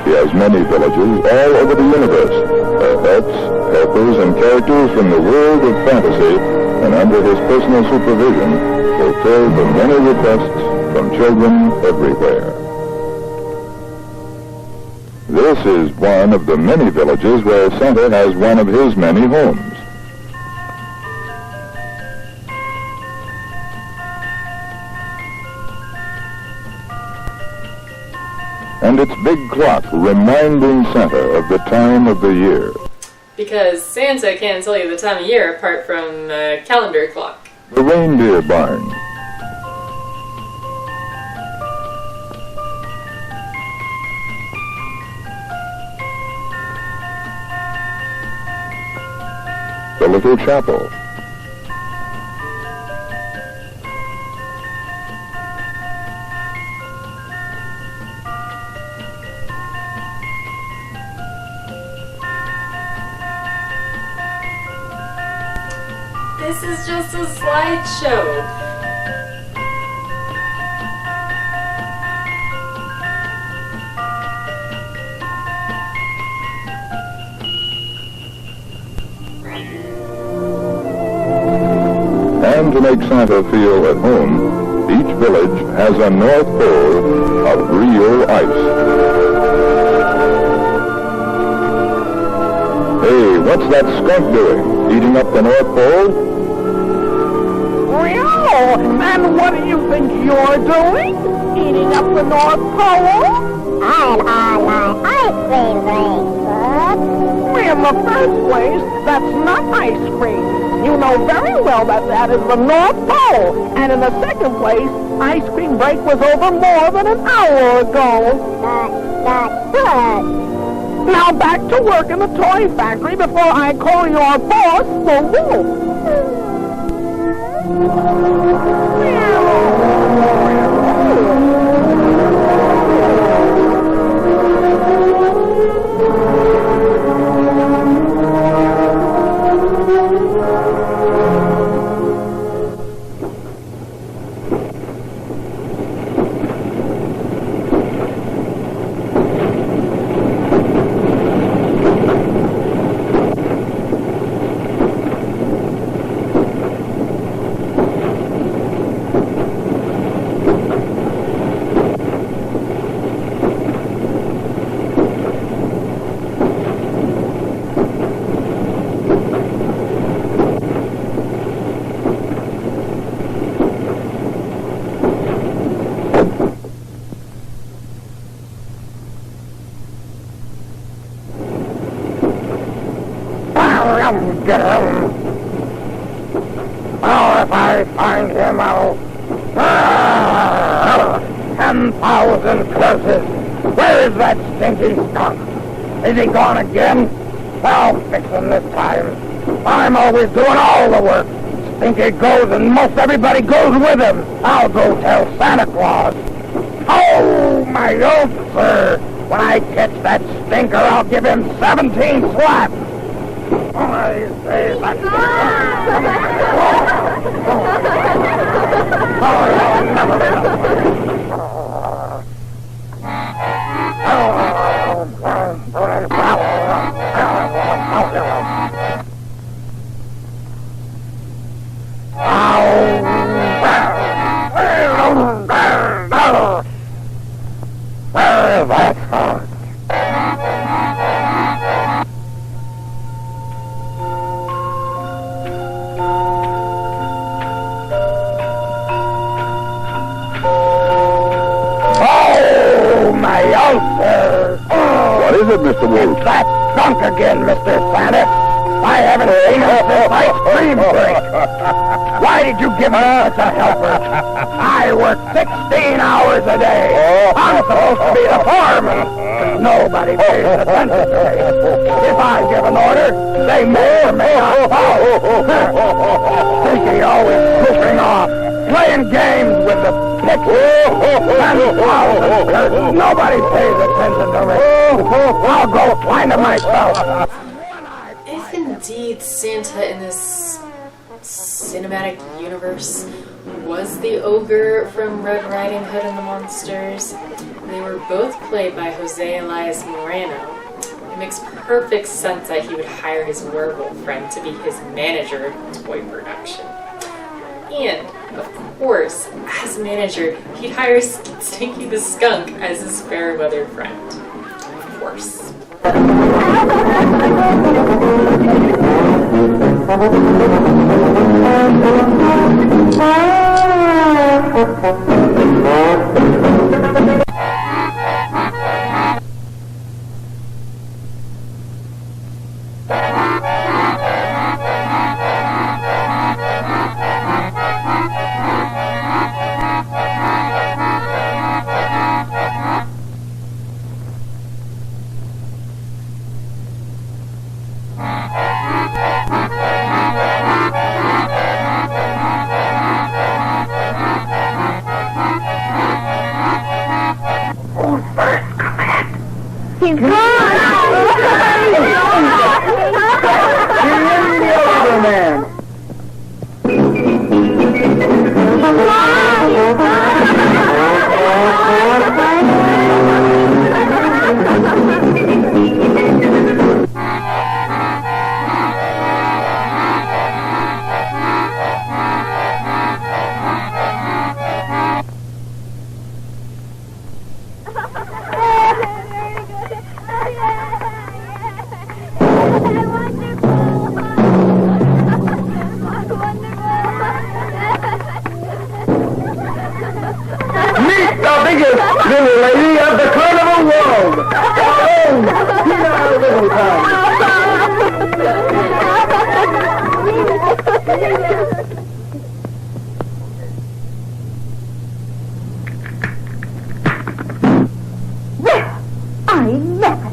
He has many villages all over the universe, where pets, helpers, and characters from the world of fantasy, and under his personal supervision, fulfill the many requests from children everywhere. This is one of the many villages where Santa has one of his many homes. And its big clock reminding Santa of the time of the year. Because Santa can't tell you the time of year apart from the calendar clock. The reindeer barn. The little chapel. This is just a slideshow. And to make Santa feel at home, each village has a North Pole of real ice. Hey, what's that skunk doing? Eating up the North Pole? Well, and what do you think you're doing? Eating up the North Pole? I'm on my ice cream break, In the first place, that's not ice cream. You know very well that is the North Pole. And in the second place, ice cream break was over more than an hour ago. That's good. Now back to work in the toy factory before I call your boss the wolf. Get him. Oh, if I find him, I'll... 10,000 curses. Where is that stinking skunk? Is he gone again? I'll fix him this time. I'm always doing all the work. Stinky goes and most everybody goes with him. I'll go tell Santa Claus. Oh, my oath, sir. When I catch that stinker, I'll give him 17 slaps. I say that... What is it, Mr. Wolf? It's that skunk again, Mr. Santa. I haven't seen him since ice cream break. Why did you give me such a helper? I work 16 hours a day. I'm supposed to be the foreman. Nobody pays attention to me. If I give an order, they may or may not follow. CKO is goofing off, playing games with the pictures and flowers and curtains. Nobody pays attention to me. I'll go find them myself. If indeed Santa in this cinematic universe was the ogre from Red Riding Hood and the Monsters, they were both played by Jose Elias Moreno. It makes perfect sense that he would hire his werewolf friend to be his manager of toy production. And, of course, as manager, he'd hire Stinky the Skunk as his fair-weather friend. Of course. He's gone! Man. Little lady of the carnival world! Oh, see our little town! Well, I never.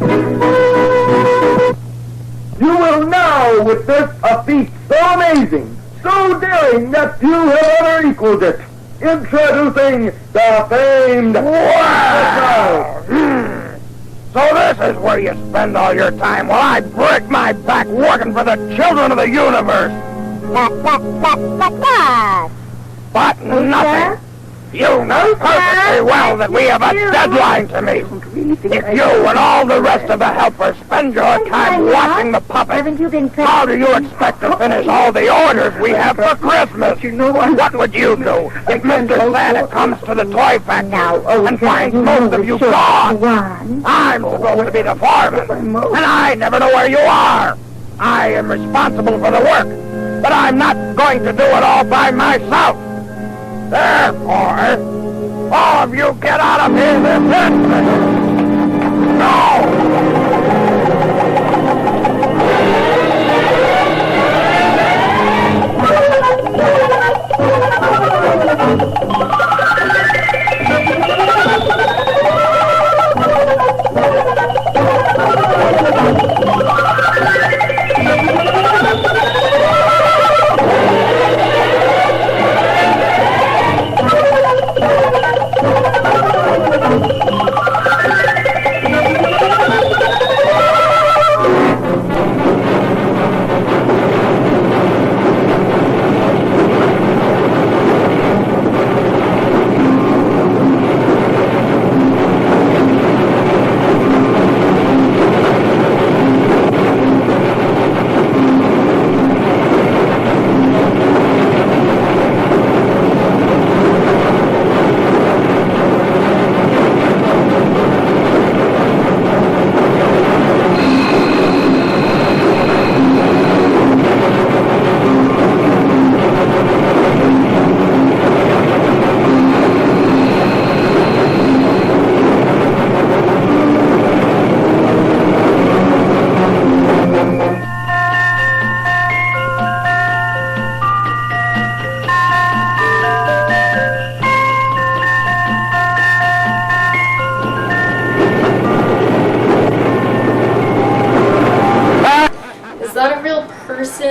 You will now witness a feat so amazing, so daring that few have ever equaled it. Introducing the famed... Wow! So this is where you spend all your time while I break my back working for the children of the universe. But nothing. You know perfectly well that we have a deadline to meet. If you and all the rest of the helpers spend your time watching the puppets, how do you expect to finish all the orders we have for Christmas? What would you do if Mr. Santa comes to the toy factory and finds most of you gone? I'm supposed to be the foreman, and I never know where you are. I am responsible for the work, but I'm not going to do it all by myself. Therefore, all of you get out of here this instant. No!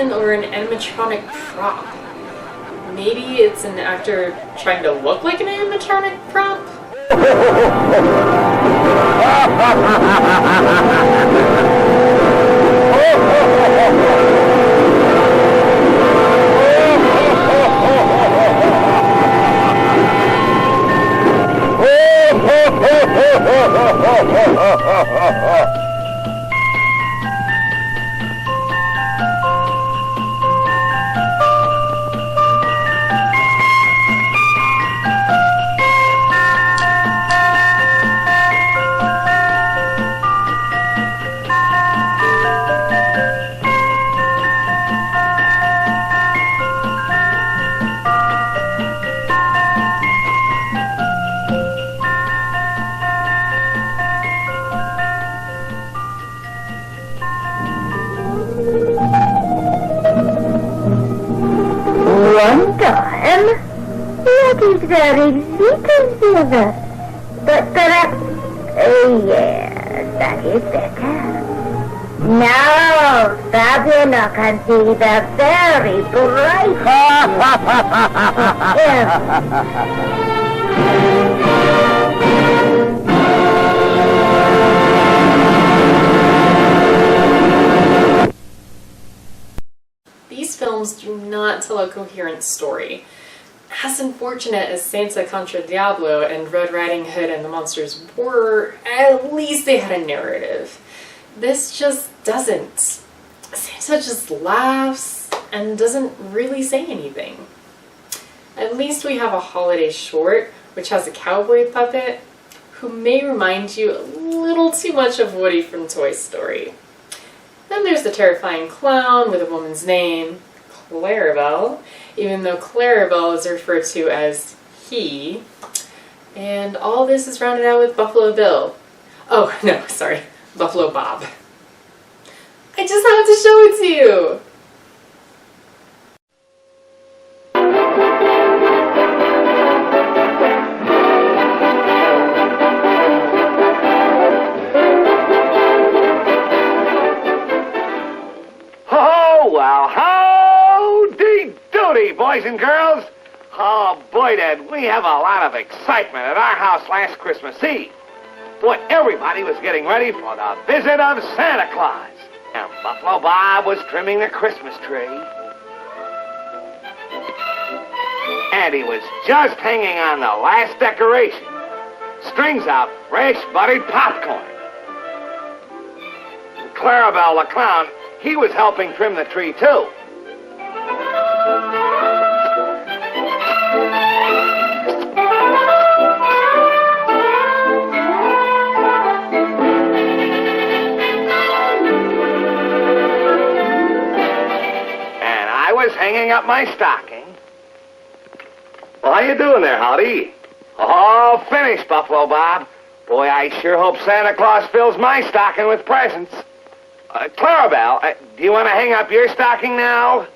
person or an animatronic prop? Maybe it's an actor trying to look like an animatronic prop? One time, that is very little silver. But perhaps, yes, that is better. Now, Fabiola can see the very bright. These films do not tell a coherent story. As unfortunate as Santa contra Diablo and Red Riding Hood and the Monsters were, at least they had a narrative. This just doesn't. Santa just laughs and doesn't really say anything. At least we have a holiday short, which has a cowboy puppet, who may remind you a little too much of Woody from Toy Story. Then there's the terrifying clown with a woman's name, Clarabelle, even though Clarabelle is referred to as he. And all this is rounded out with Buffalo Bill. Oh, no, sorry, Buffalo Bob. I just have to show it to you! Well, howdy doody, boys and girls. Oh, boy, did we have a lot of excitement at our house last Christmas Eve. Boy, everybody was getting ready for the visit of Santa Claus. And Buffalo Bob was trimming the Christmas tree. And he was just hanging on the last decoration. Strings out fresh buttered popcorn. And Clarabelle the clown, he was helping trim the tree, too. And I was hanging up my stocking. Well, how you doing there, Howdy? All finished, Buffalo Bob. Boy, I sure hope Santa Claus fills my stocking with presents. Clarabelle, do you want to hang up your stocking now?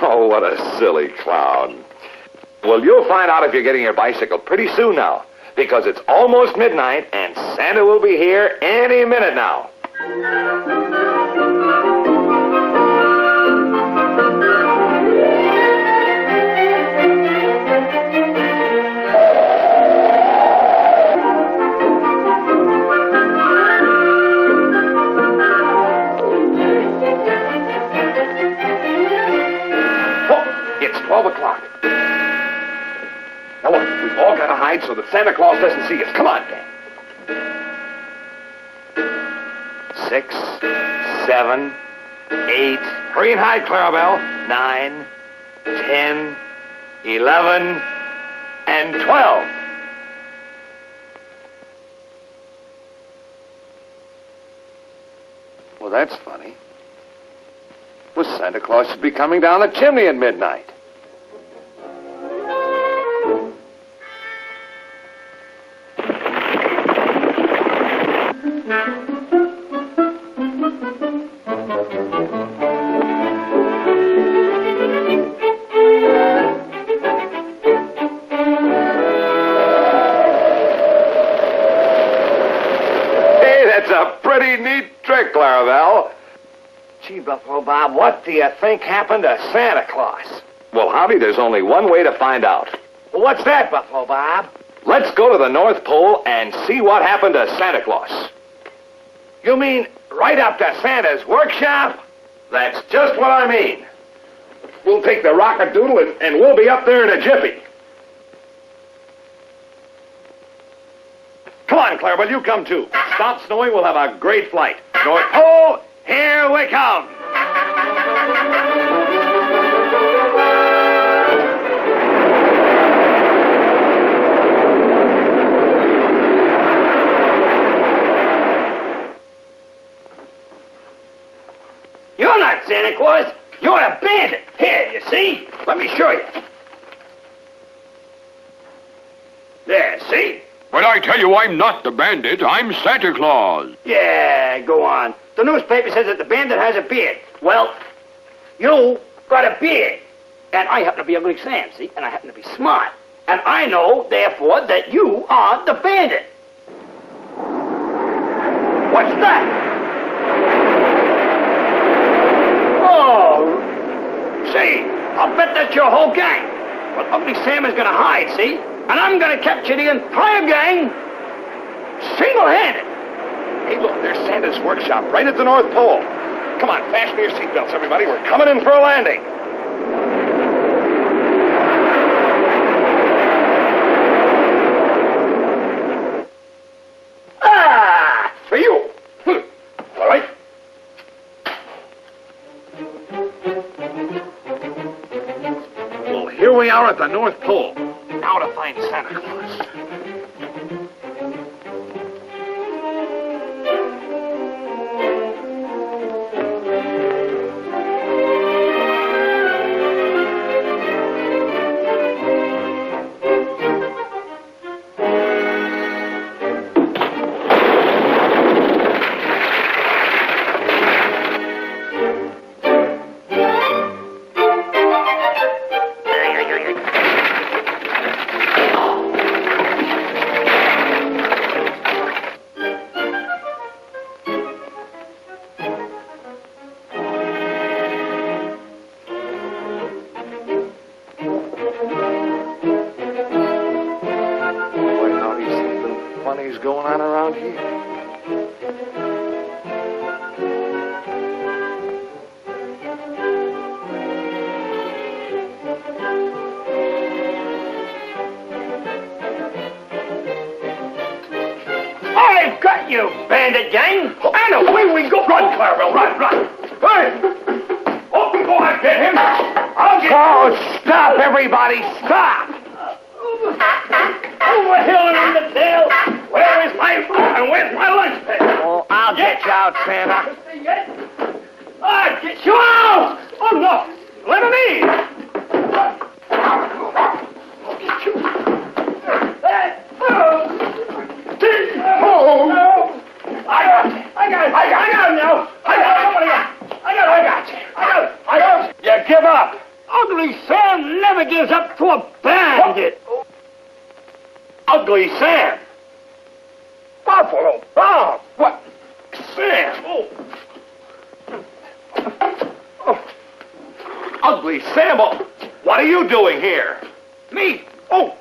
Oh, what a silly clown. Well, you'll find out if you're getting your bicycle pretty soon now, because it's almost midnight and Santa will be here any minute now. It's 12 o'clock. Now look, we've all got to hide so that Santa Claus doesn't see us. Come on, gang. 6, 7, 8. Hurry and hide, Clarabelle. 9, 10, 11, and 12. Well, that's funny. Well, Santa Claus should be coming down the chimney at midnight. Hey, that's a pretty neat trick, Clarabelle. Gee, Buffalo Bob, what do you think happened to Santa Claus? Well, Howdy, there's only one way to find out. Well, what's that, Buffalo Bob? Let's go to the North Pole and see what happened to Santa Claus. You mean right up to Santa's workshop? That's just what I mean. We'll take the rocket-doodle and we'll be up there in a jiffy. Come on, Clarabelle, you come too. Stop snowing, we'll have a great flight. North Pole, here we come. You're not Santa Claus. You're a bandit. Here, you see? Let me show you. There, see? But I tell you, I'm not the bandit. I'm Santa Claus. Yeah, go on. The newspaper says that the bandit has a beard. Well, you got a beard. And I happen to be Ugly Sam, see? And I happen to be smart. And I know, therefore, that you are the bandit. What's that? Oh, see, I'll bet that's your whole gang. But Ugly Sam is gonna hide, see? And I'm gonna capture the entire gang single-handed. Hey, look, there's Santa's workshop right at the North Pole. Come on, fasten your seatbelts, everybody. We're coming in for a landing. Ah, for you. All right. Well, here we are at the North Pole. Now to find Santa Claus. Going on around here? I've got you, bandit gang! And away we go! Run, Clarabelle, run! Hey! Oh, go on, get him! I'll get... Oh, stop, everybody, stop! Over hill and on the tail! Where's my lunch pail? Oh, I'll get you out, Santa. I'll get you out! Oh, no! Let him eat! I'll get you. Oh, no! I got him now! I got him! You give up! Ugly Sam never gives up to a bandit! Ugly Sam! Buffalo Bob! What? Sam! Oh. Ugly Sam! Oh. What are you doing here? Me? Oh!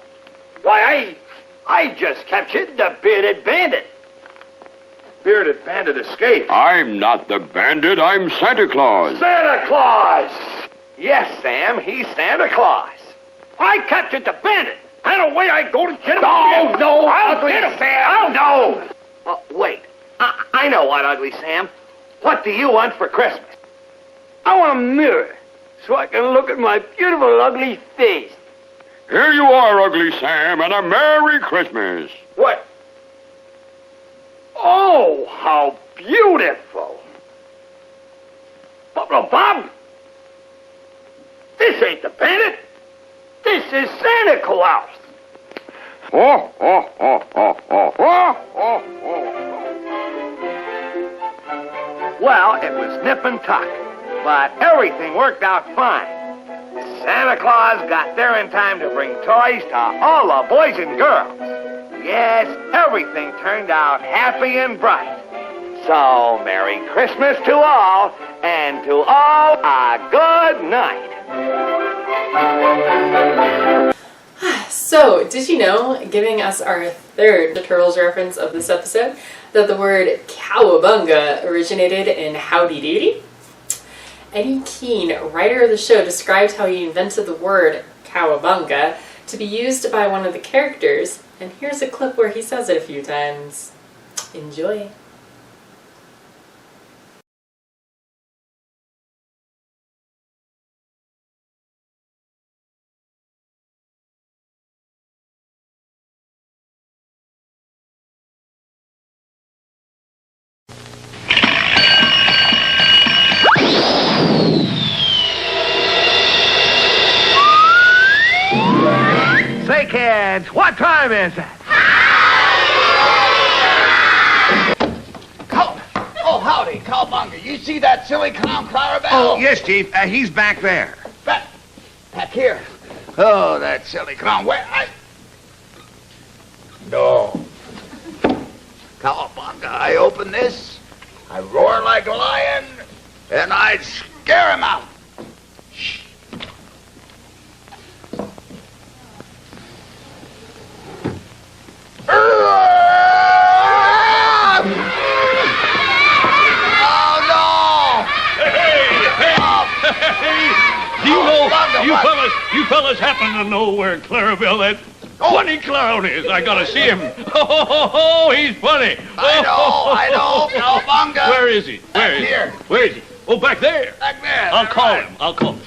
Why, I just captured the bearded bandit. Bearded bandit escaped. I'm not the bandit. I'm Santa Claus. Santa Claus! Yes, Sam, he's Santa Claus. I captured the bandit. And away I go to get him. No, I'll get him. Sam. No. Wait. I know what, Ugly Sam. What do you want for Christmas? I want a mirror so I can look at my beautiful, ugly face. Here you are, Ugly Sam, and a Merry Christmas. What? Oh, how beautiful. Bob, this ain't the bandit. This is Santa Claus. Oh, oh, oh, oh, oh, oh, oh, oh. Well, it was nip and tuck, but everything worked out fine. Santa Claus got there in time to bring toys to all the boys and girls. Yes, everything turned out happy and bright. So, Merry Christmas to all, and to all a good night. So, did you know, giving us our third Turtles reference of this episode, that the word cowabunga originated in Howdy Doody? Eddie Keene, writer of the show, described how he invented the word cowabunga to be used by one of the characters, and here's a clip where he says it a few times. Enjoy. Say, kids, what time is it? Oh, howdy, Cowabunga. You see that silly clown Clarabelle? Oh, yes, Chief. He's back there. Back here. Oh, that silly clown. No. Cowabunga, I open this, I roar like a lion, and I scare him out. Shh. Do you know, you fellas happen to know where Clarabelle, that funny clown is? I gotta see him. Oh, he's funny. I know, Cowabunga. Where is he? Where is he? Here. Where is he? Oh, back there. Back there. I'll call him.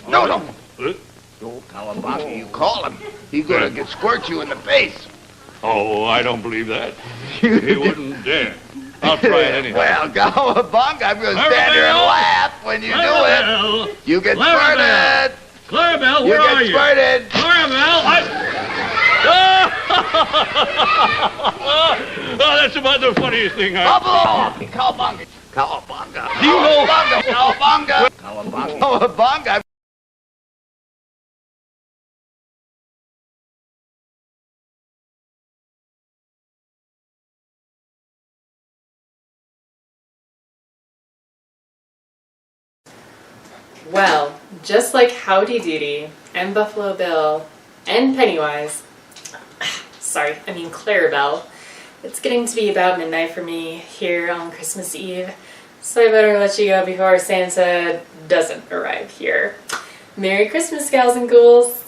No. No, Cowabunga, you call him. He's gonna get squirt you in the face. Oh, I don't believe that. He wouldn't dare. I'll try it anyhow. Well, Cowabunga, I'm gonna stand here and laugh when you do it. You get squirted. Clarabelle, where are you? You get squirted. Clarabelle, oh, that's about the funniest thing Cowabunga. Do you know? Cowabunga. Well, just like Howdy Doody and Buffalo Bill and Pennywise, Clarabelle, it's getting to be about midnight for me here on Christmas Eve, so I better let you go before Santa doesn't arrive here. Merry Christmas, gals and ghouls!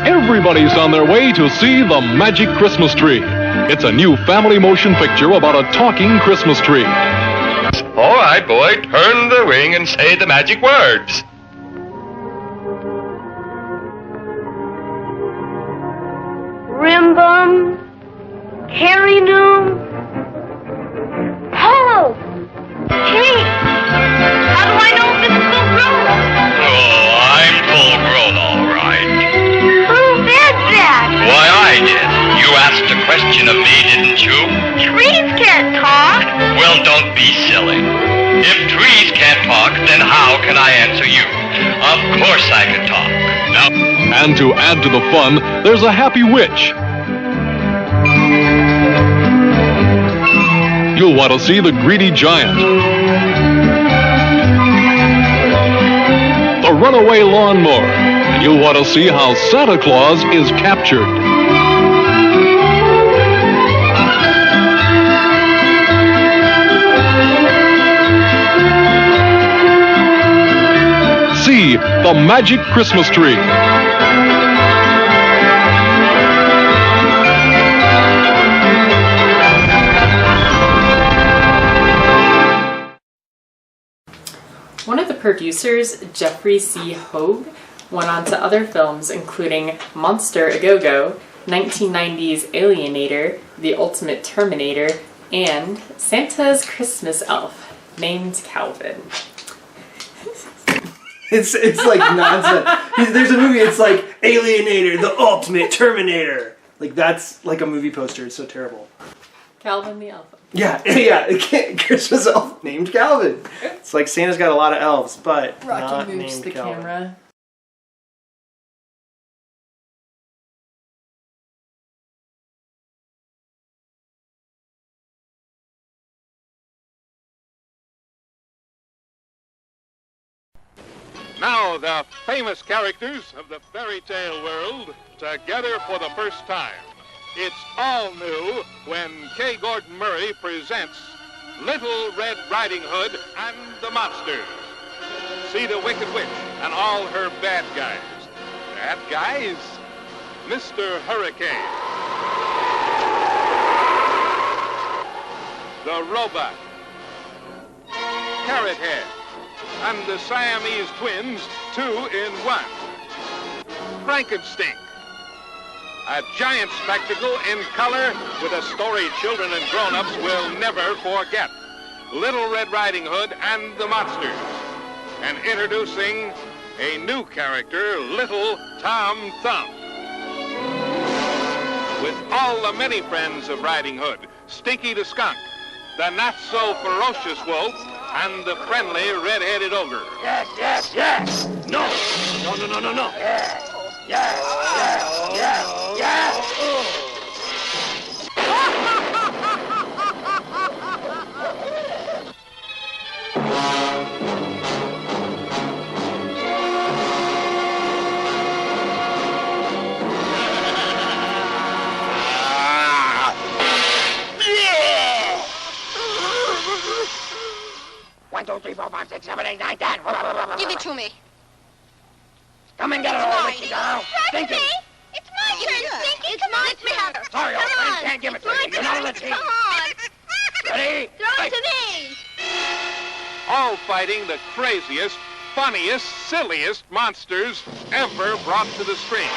Everybody's on their way to see The Magic Christmas Tree. It's a new family motion picture about a talking Christmas tree. All right, boy, turn the ring and say the magic words. Rimbum, Harry Noom, Ho, Hey, do I know if this is full grown? Oh, I'm full grown, all right. Who said that? Why, I did. You asked a question of me, didn't you? Trees can't talk. Well, don't be silly. If trees can't talk, then how can I answer you? Of course I can talk. Now, and to add to the fun, there's a happy witch. You'll want to see the greedy giant, the runaway lawnmower, and you'll want to see how Santa Claus is captured. See the magic Christmas tree. One of the producers, Jeffrey C. Hogue, went on to other films including Monster A-Go-Go, 1990's Alienator, The Ultimate Terminator, and Santa's Christmas Elf, named Calvin. It's like nonsense. There's a movie, it's like Alienator, The Ultimate Terminator. Like that's like a movie poster. It's so terrible. Calvin the Elf. Yeah. Christmas elf named Calvin. It's like Santa's got a lot of elves, but not Rocky moves named the Calvin. camera. Now the famous characters of the fairy tale world together for the first time. It's all new when K. Gordon Murray presents Little Red Riding Hood and the Monsters. See the Wicked Witch and all her bad guys. Bad guys? Mr. Hurricane. The Robot. Carrot Head. And the Siamese twins, 2 in 1. Frankenstein. A giant spectacle in color with a story children and grown-ups will never forget. Little Red Riding Hood and the Monsters. And introducing a new character, Little Tom Thumb. With all the many friends of Riding Hood, Stinky the Skunk, the not-so-ferocious wolf, and the friendly red-headed ogre. Yes, yes, yes. No. No, no, no, no, no. Yes, yes, yes, yes, yes. One, two, three, four, five, six, seven, eight, nine, 10. Give it to me. Come and get it, old witchy girl. Stinky. It's my turn, Stinky. It's my turn. Sorry, old friend, can't give it to you. You're not on the team. Come on. Ready? Throw it to me. All fighting the craziest, funniest, silliest monsters ever brought to the screen.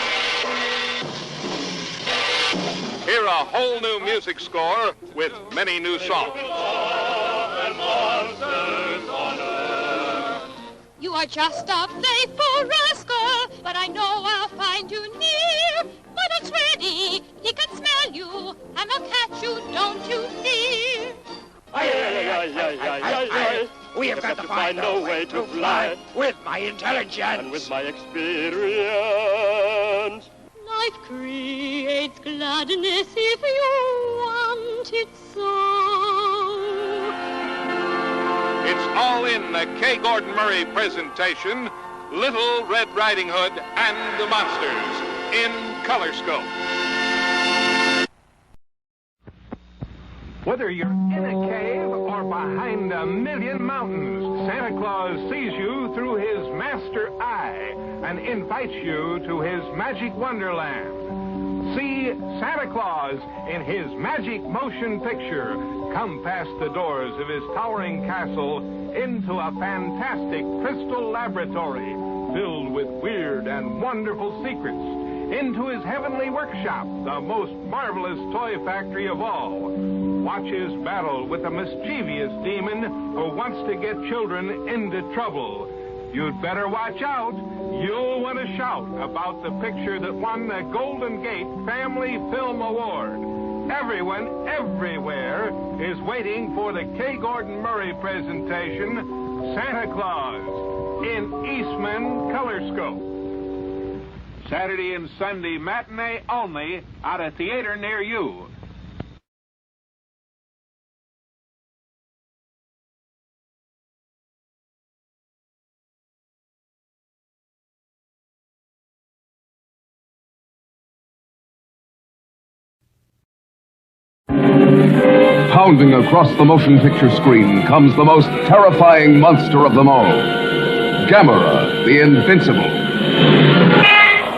Hear a whole new music score with many new songs. You are just a playful rascal, but I know I'll find you near. But it's ready, he can smell you, and I'll catch you, don't you fear. We have got to find a way to fly with my intelligence and with my experience. Life creates gladness if you want it so. It's all in the K. Gordon Murray presentation, Little Red Riding Hood and the Monsters, in color scope. Whether you're in a cave or behind a million mountains, Santa Claus sees you through his master eye and invites you to his magic wonderland. See Santa Claus in his magic motion picture come past the doors of his towering castle into a fantastic crystal laboratory filled with weird and wonderful secrets. into his heavenly workshop, the most marvelous toy factory of all. Watch his battle with a mischievous demon who wants to get children into trouble. You'd better watch out. You'll want to shout about the picture that won the Golden Gate Family Film Award. Everyone, everywhere, is waiting for the K. Gordon Murray presentation, Santa Claus, in Eastman Colorscope. Saturday and Sunday matinee only at a theater near you. Pounding across the motion picture screen comes the most terrifying monster of them all. Gamera, the Invincible.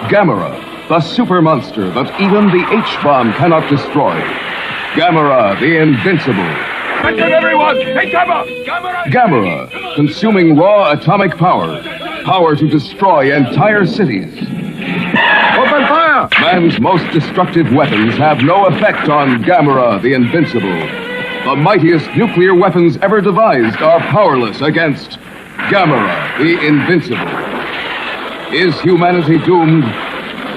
Gamera, the super monster that even the H-bomb cannot destroy. Gamera, the Invincible. Attention, everyone! Take cover! Gamera, consuming raw atomic power. Power to destroy entire cities. Open fire! Man's most destructive weapons have no effect on Gamera, the Invincible. The mightiest nuclear weapons ever devised are powerless against Gamera, the Invincible. Is humanity doomed?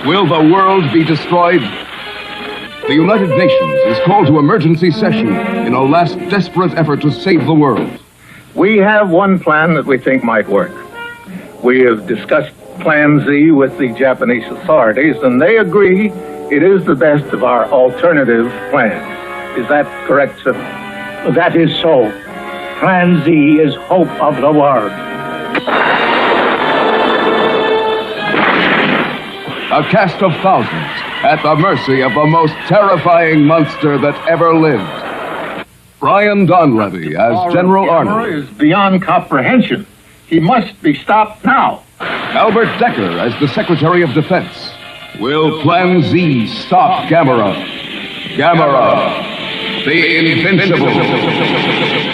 Will the world be destroyed? The United Nations is called to emergency session in a last desperate effort to save the world. We have one plan that we think might work. We have discussed Plan Z with the Japanese authorities, and they agree it is the best of our alternative plans. Is that correct, sir? That is so. Plan Z is hope of the world. A cast of thousands at the mercy of the most terrifying monster that ever lived. Brian Donlevy as General Arnold. Is beyond comprehension. He must be stopped now. Albert Decker as the Secretary of Defense. Will Plan Z stop Gamera? Gamera, the Invincible.